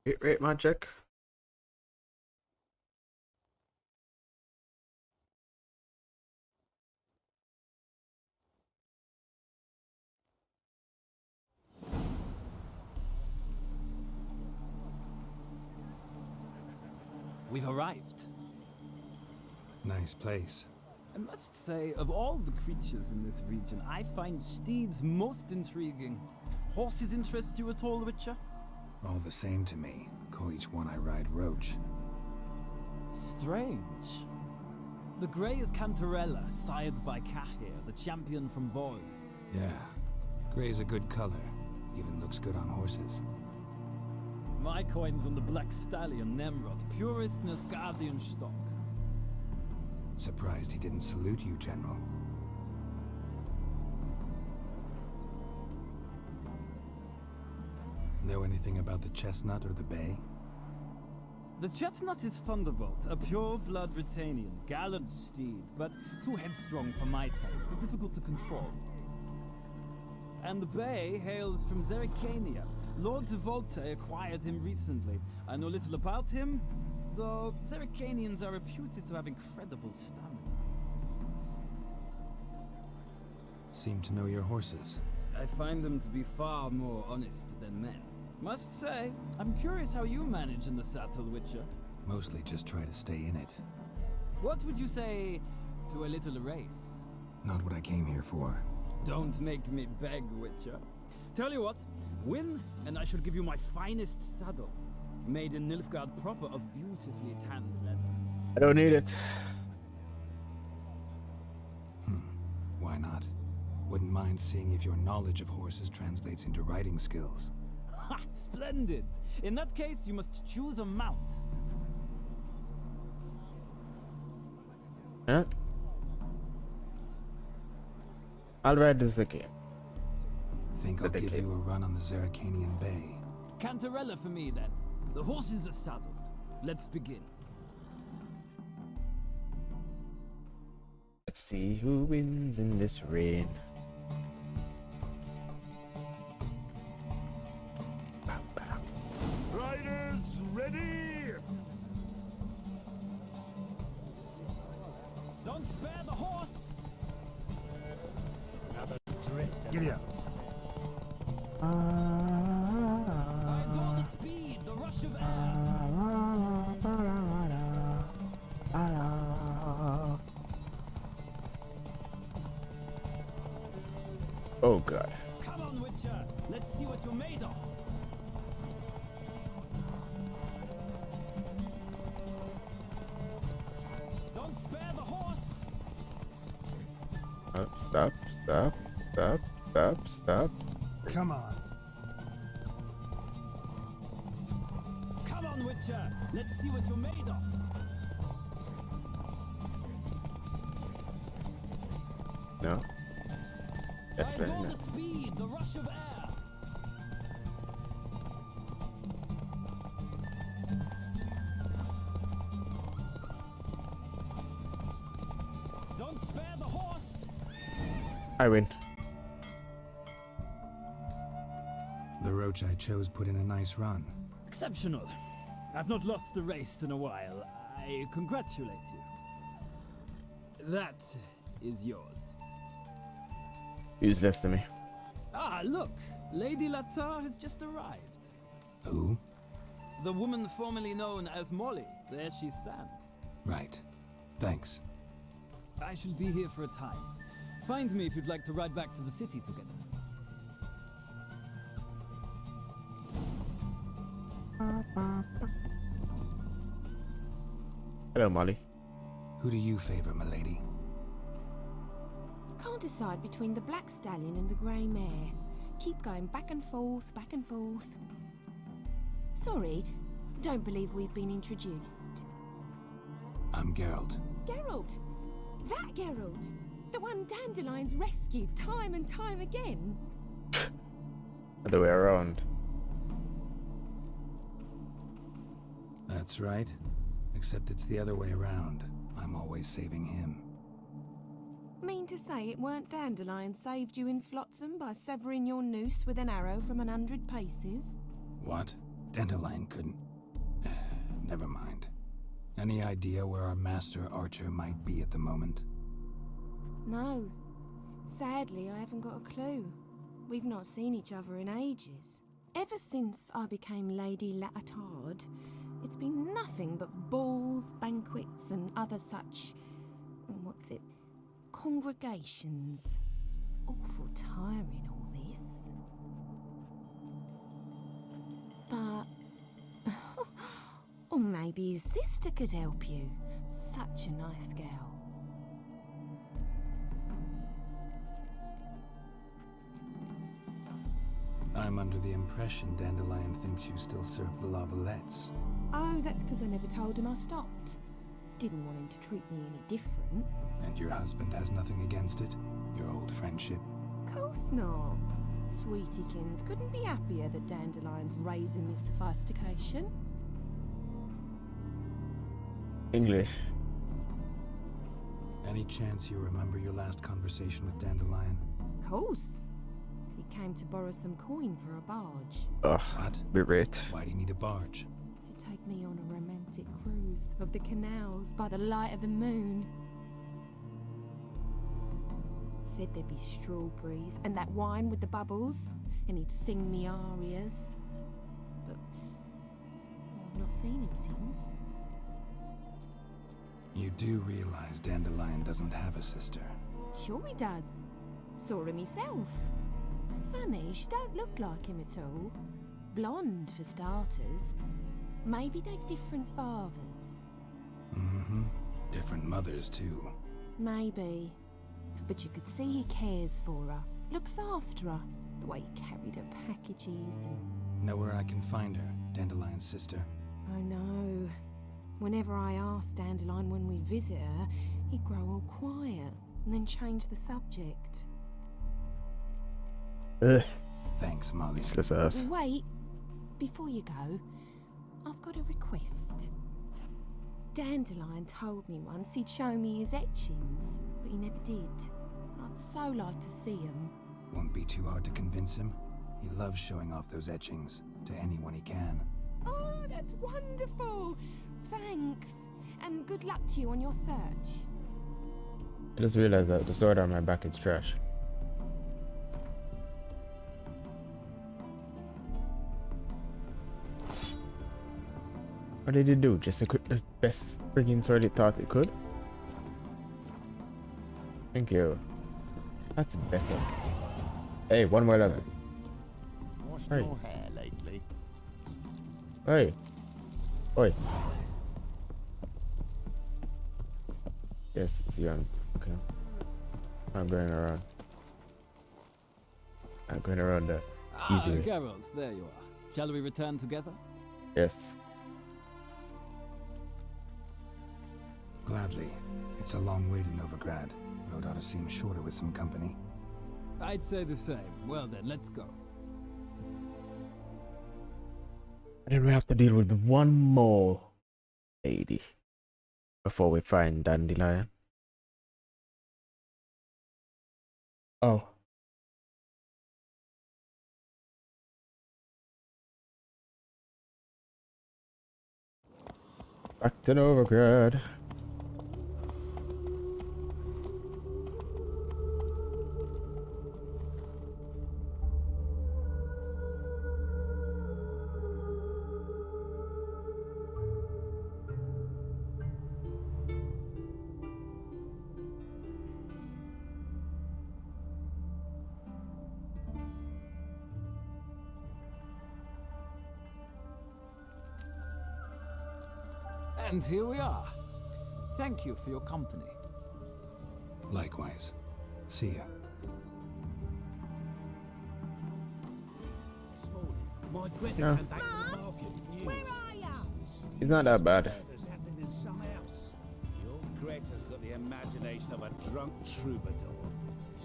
Hit rate magic. We've arrived. Nice place. I must say, of all the creatures in this region, I find steeds most intriguing. Horses interest you at all, Witcher? All the same to me. Call each one I ride Roach. Strange. The grey is Cantarella, sired by Cahir, the champion from Vol. Yeah, gray's a good color. Even looks good on horses. My coin's on the black stallion, Nemrod, purest Nilfgaardian stock. Surprised he didn't salute you, General. Know anything about the chestnut or the bay? The chestnut is Thunderbolt, a pure-blood Britannian, gallant steed, but too headstrong for my taste, difficult to control. And the bay hails from Zerrikania. Lord de Volte acquired him recently. I know little about him, though Zerrikanians are reputed to have incredible stamina. Seem to know your horses. I find them to be far more honest than men. Must say, I'm curious how you manage in the saddle, Witcher. Mostly just try to stay in it. What would you say to a little race? Not what I came here for. Don't make me beg, Witcher. Tell you what, win, and I shall give you my finest saddle. Made in Nilfgaard proper of beautifully tanned leather. I don't need it. Why not? Wouldn't mind seeing if your knowledge of horses translates into riding skills. Ha! Splendid! In that case, you must choose a mount. Huh? I'll ride this again. Think I'll give you a run on the Zerrikanian Bay. Cantarella for me, then. The horses are saddled. Let's begin. Let's see who wins in this rain. Riders, ready! Don't spare the horse! Giddy up. I adore the speed, the rush of air. Oh god. Come on, Witcher. Let's see what you're made of. Stop. Come on. Come on, Witcher! Let's see what you're made of! No. I Definitely adore not. the speed, the rush of air! Don't spare the horse! I win. The roach I chose put in a nice run. Exceptional. I've not lost a race in a while. I congratulate you. That is yours. Useless to me. Ah, look! Lady Latar has just arrived. Who? The woman formerly known as Molly. There she stands. Right. Thanks. I shall be here for a time. Find me if you'd like to ride back to the city together. Hello, Molly. Who do you favor, milady? Can't decide between the black stallion and the grey mare. Keep going back and forth, back and forth. Sorry, don't believe we've been introduced. I'm Geralt. Geralt! That Geralt! The one Dandelion's rescued time and time again. Other way around. That's right. Except it's the other way around. I'm always saving him. Mean to say it weren't Dandelion saved you in Flotsam by severing your noose with an arrow from 100 paces? What? Dandelion couldn't... Never mind. Any idea where our master archer might be at the moment? No. Sadly, I haven't got a clue. We've not seen each other in ages. Ever since I became Lady Latard, it's been nothing but balls, banquets, and other such... congregations. Awful tiring, all this. But... or maybe his sister could help you. Such a nice girl. I'm under the impression Dandelion thinks you still serve the Lavalettes. Oh, that's because I never told him I stopped. Didn't want him to treat me any different. And your husband has nothing against it? Your old friendship? Course not. Sweetiekins couldn't be happier that Dandelion's raising me sophistication. English. Any chance you remember your last conversation with Dandelion? Course. He came to borrow some coin for a barge. Ugh, what? Bit rate. Why do you need a barge? To take me on a romantic cruise of the canals by the light of the moon. Said there'd be strawberries and that wine with the bubbles, and he'd sing me arias. But I've not seen him since. You do realize Dandelion doesn't have a sister? Sure he does. Saw him myself. Funny, she don't look like him at all. Blonde, for starters. Maybe they've different fathers. Mm-hmm. Different mothers, too. Maybe. But you could see he cares for her. Looks after her. The way he carried her packages and... Know where I can find her, Dandelion's sister? Oh no. Whenever I asked Dandelion when we'd visit her, he'd grow all quiet and then change the subject. Ugh. Thanks, Molly. Useless ass. Wait, before you go, I've got a request. Dandelion told me once he'd show me his etchings, but he never did. And I'd so like to see them. Won't be too hard to convince him. He loves showing off those etchings to anyone he can. Oh, that's wonderful! Thanks, and good luck to you on your search. I just realized that the sword on my back is trash. What did it do? Just equip the best friggin' sword it thought it could? Thank you. That's better. Hey, one more level. Washed Hey. your hair lately? Hey. Oi. Yes, it's young. Okay. I'm going around. I'm going around the easy way. Geralt, there you are. Shall we return together? Yes. Gladly. It's a long way to Novigrad. Road ought to seem shorter with some company. I'd say the same. Well then, let's go. And then we have to deal with one more lady before we find Dandelion. Oh. Back to Novigrad. And here we are. Thank you for your company. Likewise. See ya. My Greta No. came back from the market with news. Where are ya? It's not that bad. There's happening in some house. Your Greta's got the imagination of a drunk troubadour.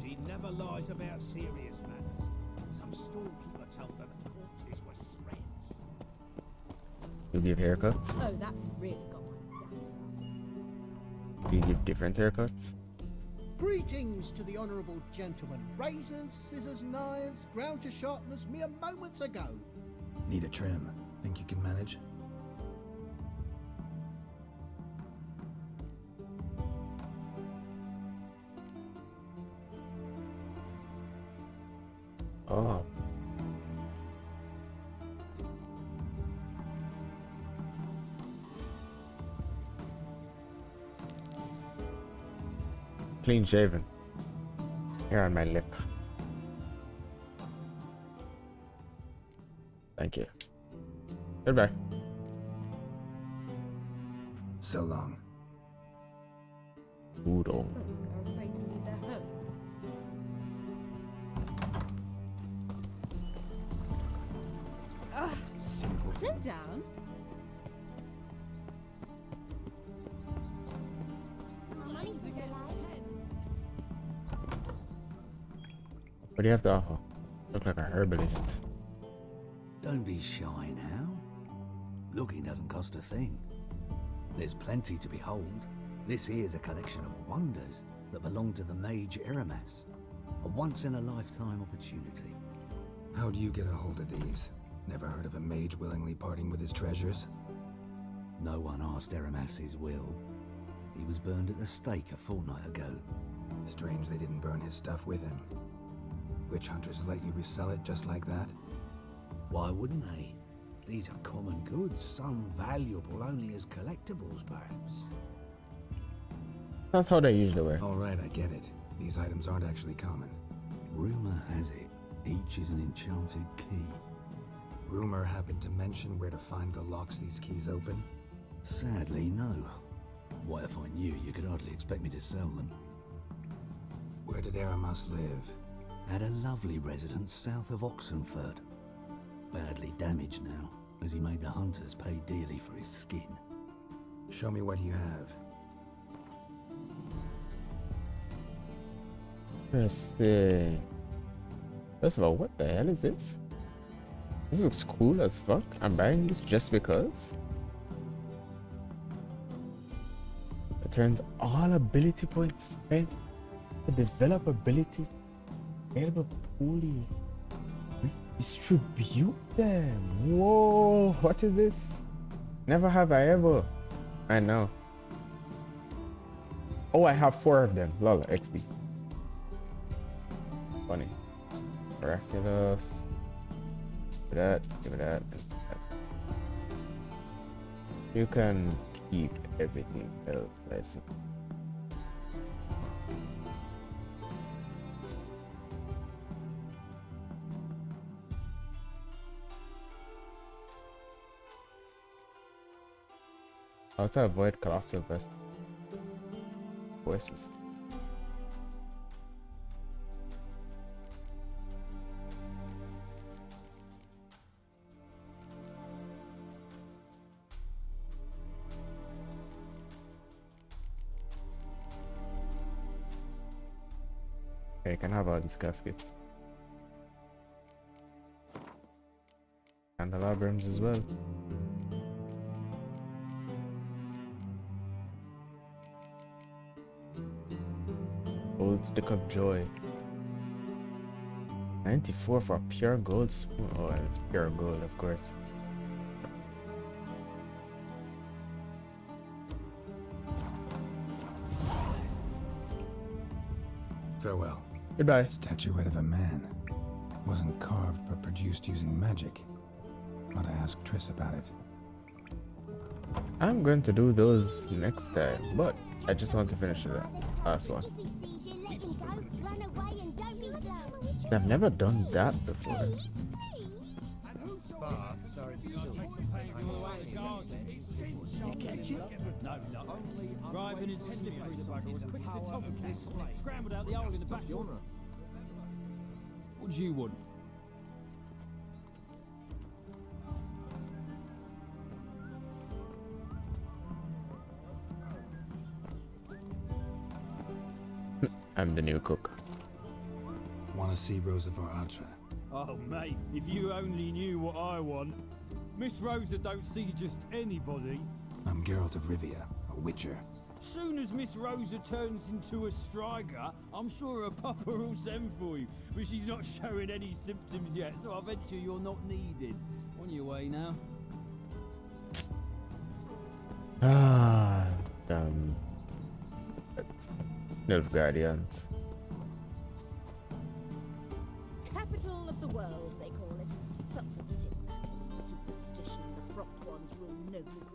She never lies about serious matters. Some storekeeper told her the corpses were shreds. You give haircuts? Oh, that really got my... You give different haircuts? Greetings to the honourable gentleman. Razors, scissors, knives, ground to sharpness mere moments ago. Need a trim. Think you can manage? Oh. Clean shaven. Here on my lip. Thank you. Goodbye. So long. Oodle. Are afraid to leave their homes. Sit down. What do you have to offer? Look like a herbalist. Don't be shy now. Looking doesn't cost a thing. There's plenty to behold. This here's a collection of wonders that belong to the mage Eramas. A once-in-a-lifetime opportunity. How do you get a hold of these? Never heard of a mage willingly parting with his treasures? No one asked Eramas his will. He was burned at the stake a fortnight ago. Strange they didn't burn his stuff with him. Witch hunters let you resell it just like that? Why wouldn't they? These are common goods, some valuable only as collectibles, perhaps. That's how they usually work. Alright, I get it. These items aren't actually common. Rumor has it, each is an enchanted key. Rumor happened to mention where to find the locks these keys open? Sadly, no. What if I knew? You could hardly expect me to sell them. Where did Eramas live? At a lovely residence south of Oxenford. Badly damaged now, as he made the hunters pay dearly for his skin. Show me what you have. Interesting. First of all, what the hell is this? This looks cool as fuck. I'm buying this just because. It turns all ability points spent to develop abilities available poorly. Distribute them. Whoa, what is this? Never have I ever. I know. Oh, I have 4 of them. Lol, XP. Funny. Miraculous. Give me that. Give me that. You can keep everything else, I see. How to avoid colossal voices. You can have all these caskets. Candelabrums as well. Gold stick of joy. 94 for pure gold spoon. Oh, it's pure gold, of course. Farewell. Goodbye. Statuette of a man. Wasn't carved but produced using magic. Ought to ask Triss about it. I'm going to do those next time, but I just want to finish the last one. I've never done that before. No, no. Driving and slippery the bugger as quick as a top of this. Scrambled out the hole in the back door. What do you want? I'm the new cook. Want to see Rosa Atra? Oh, mate, if you only knew what I want. Miss Rosa don't see just anybody. I'm Geralt of Rivia, a witcher. Soon as Miss Rosa turns into a striker, I'm sure her papa will send for you. But she's not showing any symptoms yet, so I venture you're not needed. On your way now. Ah, damn. Nilfgaardians. Capital of the world, they call it. But what's in that? Superstition, the frocked ones rule Novigrad.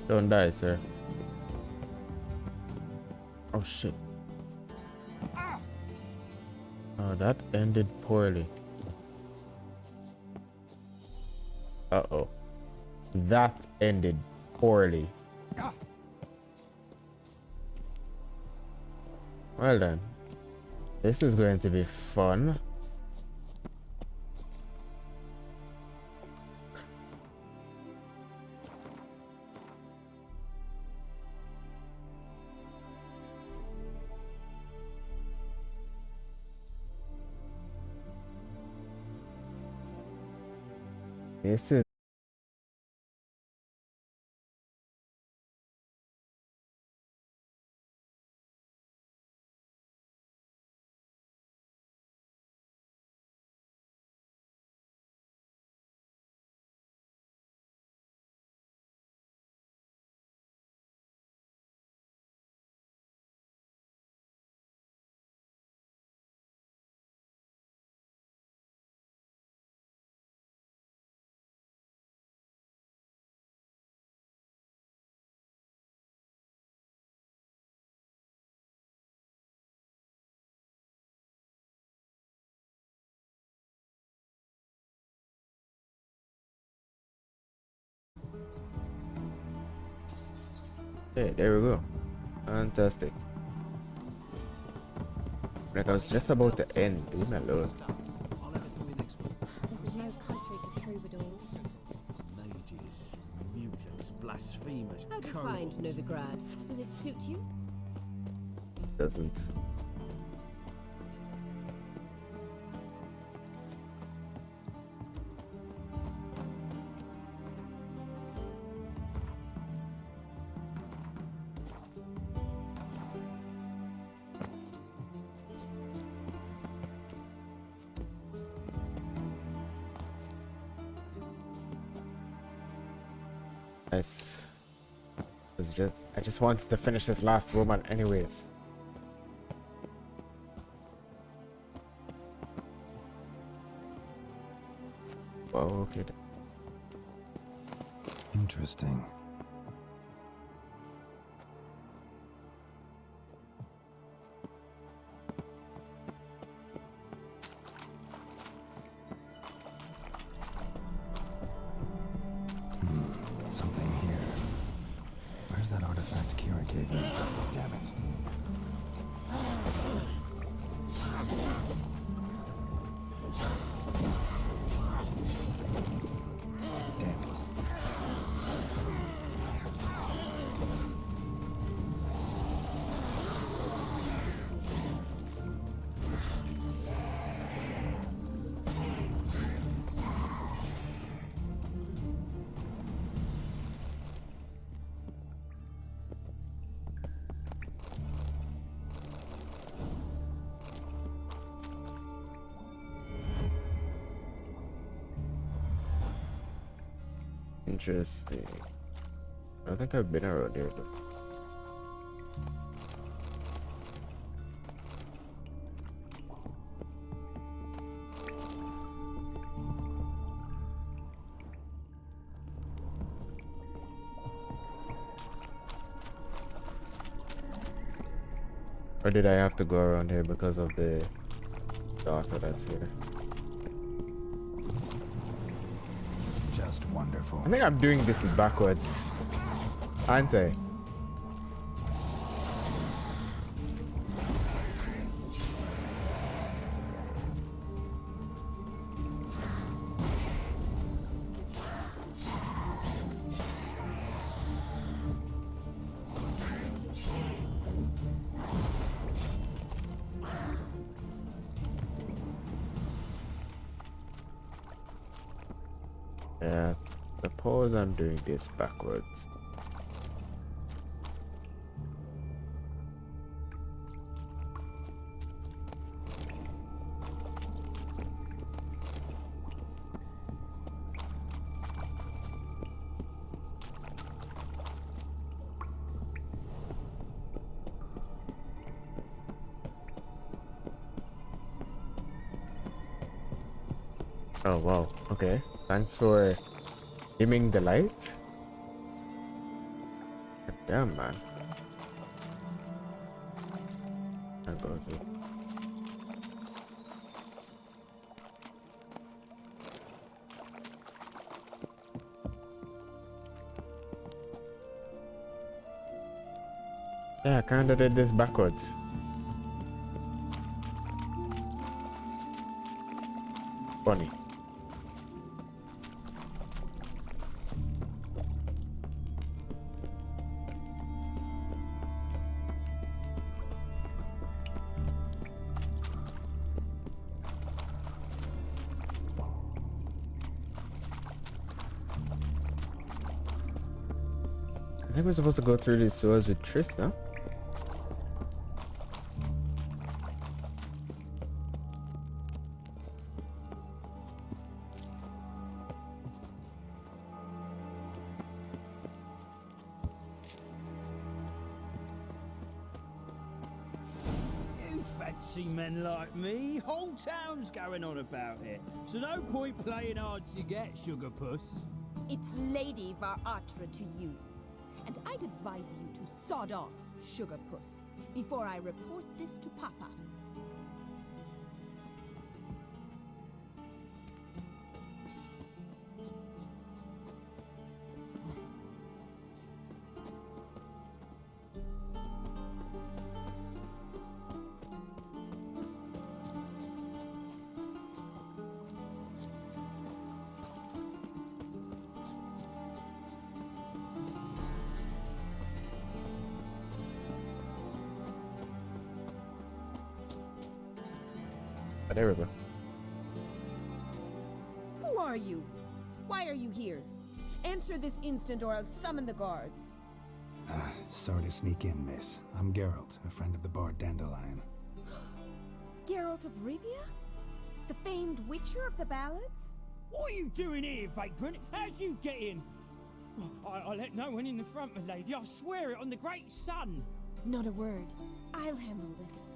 Don't die, sir. Oh shit. Oh, that ended poorly. Uh-oh. That ended poorly. Well then. This is going to be fun. This is okay, there we go. Fantastic. Like I was just about to end. Leave me alone. This is no country for troubadours. Mages, mutants, blasphemers. How do you find Novigrad? Does it suit you? Doesn't. Nice. I just wanted to finish this last woman anyways. Well, okay then. Interesting. Something here. Where's that artifact Kira gave me? Damn it. Interesting. I don't think I've been around here though. Or did I have to go around here because of the daughter that's here? Just wonderful. I think I'm doing this backwards, aren't I? Yeah, suppose I'm doing this backwards. Oh wow, okay. Thanks for dimming the lights. God damn, man. I'll go through. Yeah, I kinda did this backwards. Funny. I think we're supposed to go through these sewers with Triss now. You fancy men like me? Whole town's going on about it. So no point playing hard to get, sugar puss. It's Lady Varatra to you. And I'd advise you to sod off, sugar puss, before I report this to Papa. There we go. Who are you? Why are you here? Answer this instant or I'll summon the guards. Sorry to sneak in, miss. I'm Geralt, a friend of the bard Dandelion. Geralt of Rivia? The famed witcher of the ballads? What are you doing here, vagrant? How'd you get in? I let no one in the front, my lady. I swear it on the great sun. Not a word. I'll handle this.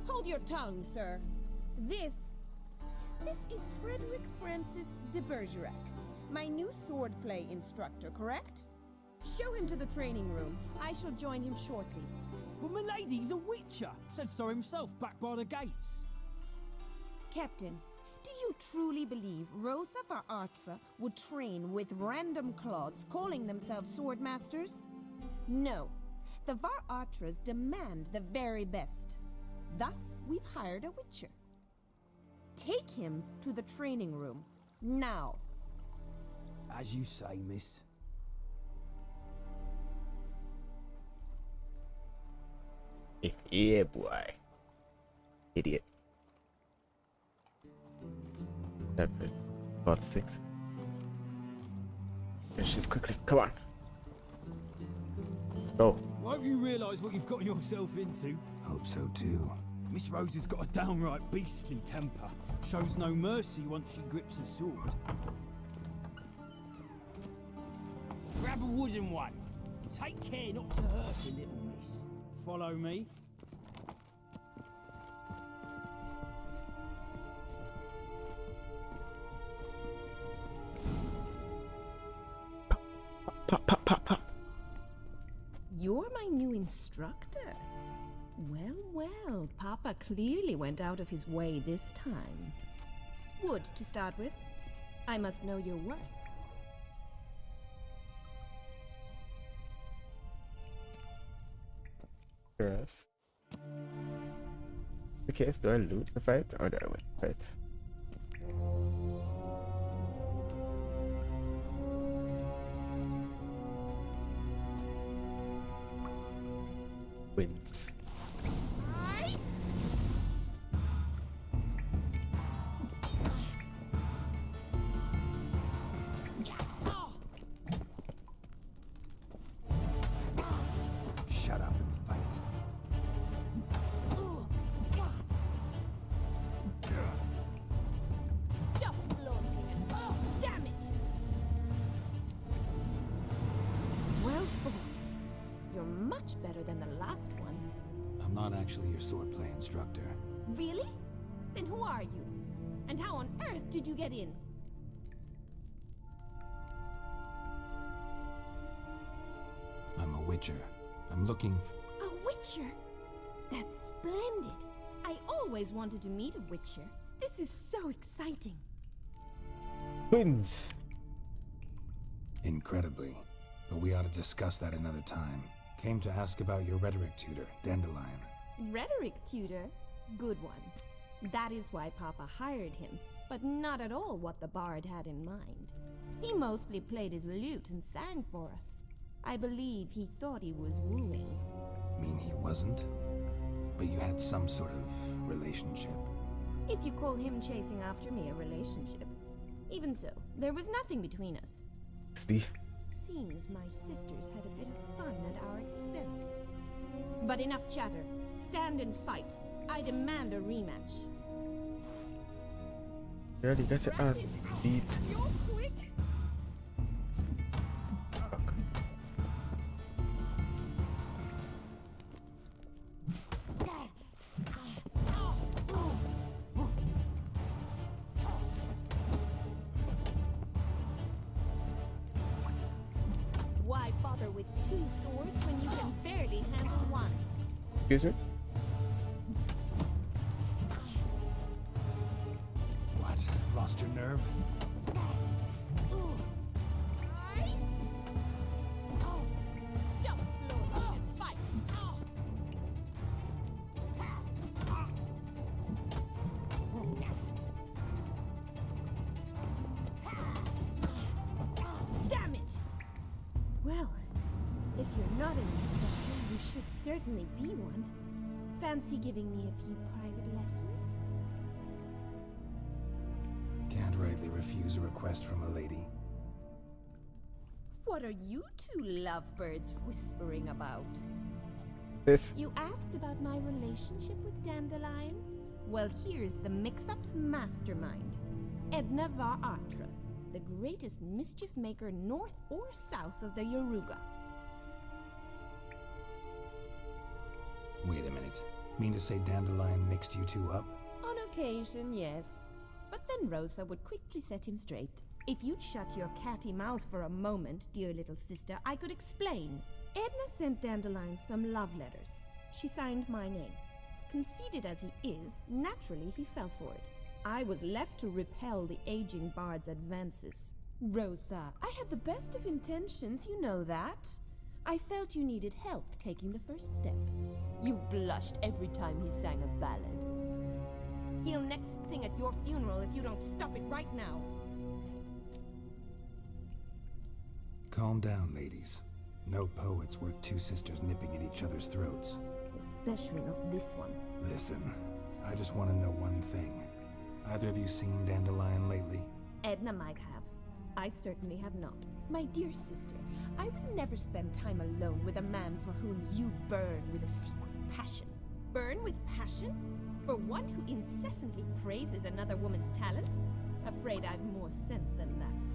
Hold your tongue, sir. This is Frederick Francis de Bergerac, my new swordplay instructor, correct? Show him to the training room. I shall join him shortly. But my lady's a witcher, said so himself back by the gates. Captain, do you truly believe Rosa Varatra would train with random clods calling themselves sword masters? No. The Varatras demand the very best. Thus, we've hired a witcher. Take him to the training room, now. As you say, miss. Yeah, boy. Idiot. 46. Finish this quickly. Come on. Go. Won't you realise what you've got yourself into? Hope so too. Miss Rose has got a downright beastly temper. Shows no mercy once she grips a sword. a wooden one. Take care not to hurt the little miss. Follow me. You're my new instructor. Well, well, Papa clearly went out of his way this time. Wood, to start with. I must know your worth. Yes. Okay, so do I lose the fight or do I win the fight? Wins. Shut up and fight. Stop flaunting it! Oh, damn it! Well fought. You're much better than the last one. I'm not actually your swordplay instructor. Really? Then who are you? And how on earth did you get in? I'm a witcher. I'm looking A witcher? That's splendid. I always wanted to meet a witcher. This is so exciting. Wins. Incredibly. But we ought to discuss that another time. Came to ask about your rhetoric tutor, Dandelion. Rhetoric tutor? Good one. That is why Papa hired him, but not at all what the bard had in mind. He mostly played his lute and sang for us. I believe he thought he was wooing. Mean he wasn't? But you had some sort of relationship. If you call him chasing after me a relationship. Even so, there was nothing between us. Steve. Seems my sisters had a bit of fun at our expense. But enough chatter. Stand and fight. I demand a rematch. You already got your ass beat. You're quick. Why bother with two swords when you can barely handle one? Excuse me? What? Lost your nerve? Stop flaunting and fight! Damn it! Well, if you're not an instructor, you should certainly be one. Fancy giving me a few private lessons? Can't rightly refuse a request from a lady. What are you two lovebirds whispering about? This. You asked about my relationship with Dandelion? Well, here's the mix-up's mastermind. Edna var Atra, the greatest mischief maker north or south of the Yaruga. Wait a minute. Mean to say Dandelion mixed you two up? On occasion, yes. But then Rosa would quickly set him straight. If you'd shut your catty mouth for a moment, dear little sister, I could explain. Edna sent Dandelion some love letters. She signed my name. Conceited as he is, naturally he fell for it. I was left to repel the aging bard's advances. Rosa, I had the best of intentions, you know that. I felt you needed help taking the first step. You blushed every time he sang a ballad. He'll next sing at your funeral if you don't stop it right now. Calm down, ladies. No poet's worth two sisters nipping at each other's throats. Especially not this one. Listen, I just want to know one thing. Either of you seen Dandelion lately? Edna might have. I certainly have not. My dear sister, I would never spend time alone with a man for whom you burn with a secret passion. Burn with passion? For one who incessantly praises another woman's talents? Afraid I've more sense than that.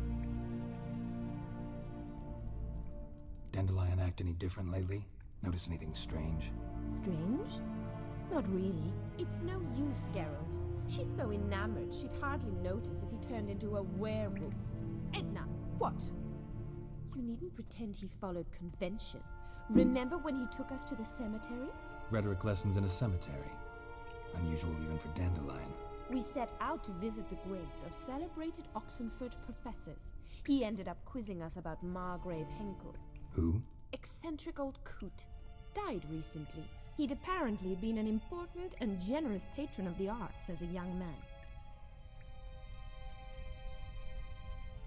Dandelion act any different lately? Notice anything strange? Strange? Not really. It's no use, Geralt. She's so enamored she'd hardly notice if he turned into a werewolf. Edna, what? You needn't pretend he followed convention. Remember when he took us to the cemetery? Rhetoric lessons in a cemetery. Unusual even for Dandelion. We set out to visit the graves of celebrated Oxenford professors. He ended up quizzing us about Margrave Henkel. Who? Eccentric old coot. Died recently. He'd apparently been an important and generous patron of the arts as a young man.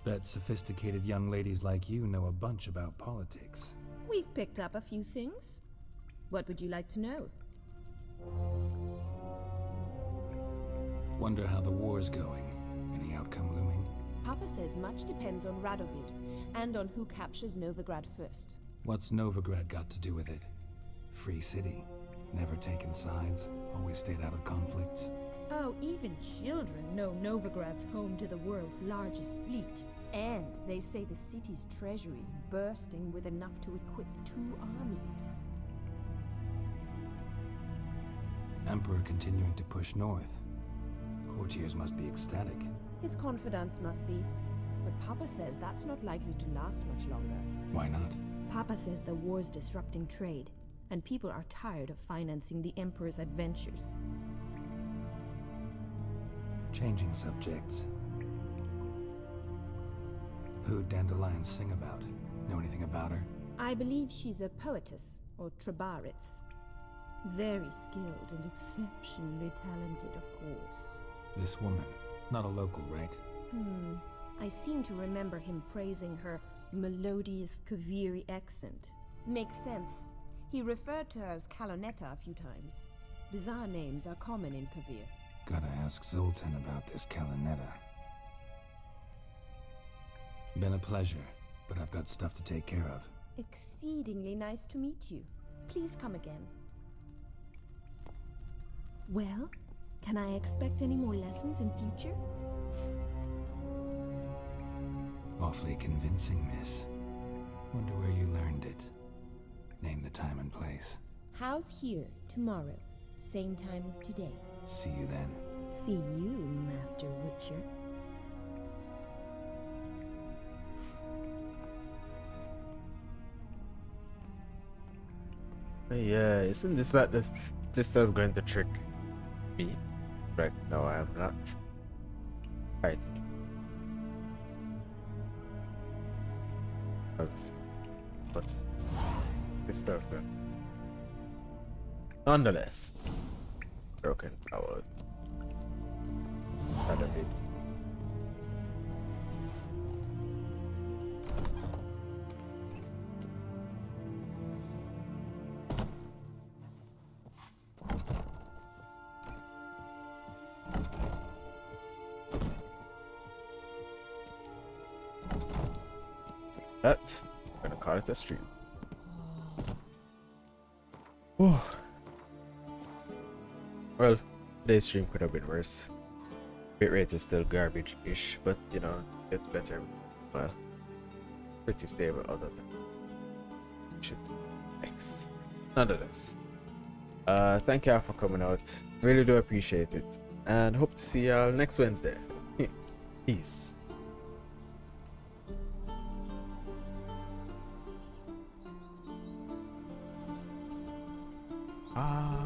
Bet sophisticated young ladies like you know a bunch about politics. We've picked up a few things. What would you like to know? Wonder how the war's going. Any outcome looming? Papa says much depends on Radovid, and on who captures Novigrad first. What's Novigrad got to do with it? Free city. Never taken sides. Always stayed out of conflicts. Oh, even children know Novigrad's home to the world's largest fleet. And they say the city's treasury's bursting with enough to equip 2 armies. Emperor continuing to push north. Courtiers must be ecstatic. His confidants must be. But Papa says that's not likely to last much longer. Why not? Papa says the war's disrupting trade, and people are tired of financing the Emperor's adventures. Changing subjects. Who'd Dandelion sing about? Know anything about her? I believe she's a poetess, or trabaritz. Very skilled and exceptionally talented, of course. This woman. Not a local, right? I seem to remember him praising her melodious Kaviri accent. Makes sense. He referred to her as Calonetta a few times. Bizarre names are common in Kavir. Gotta ask Zoltan about this Calonetta. Been a pleasure, but I've got stuff to take care of. Exceedingly nice to meet you. Please come again. Well, can I expect any more lessons in future? Awfully convincing, miss. Wonder where you learned it. Name the time and place. House here, tomorrow. Same time as today. See you then. See you, Master Witcher. Yeah, isn't this that the sister's going to trick me? Right, no, I am not. Right. But this does good. Nonetheless, broken power. Not a bit. That I'm gonna call it a stream. Oh. Well, today's stream could have been worse. Bitrate is still garbage-ish, but you know, it's better. Well, pretty stable other than shit. Next. Nonetheless. Thank y'all for coming out. Really do appreciate it. And hope to see y'all next Wednesday. Peace. Ah.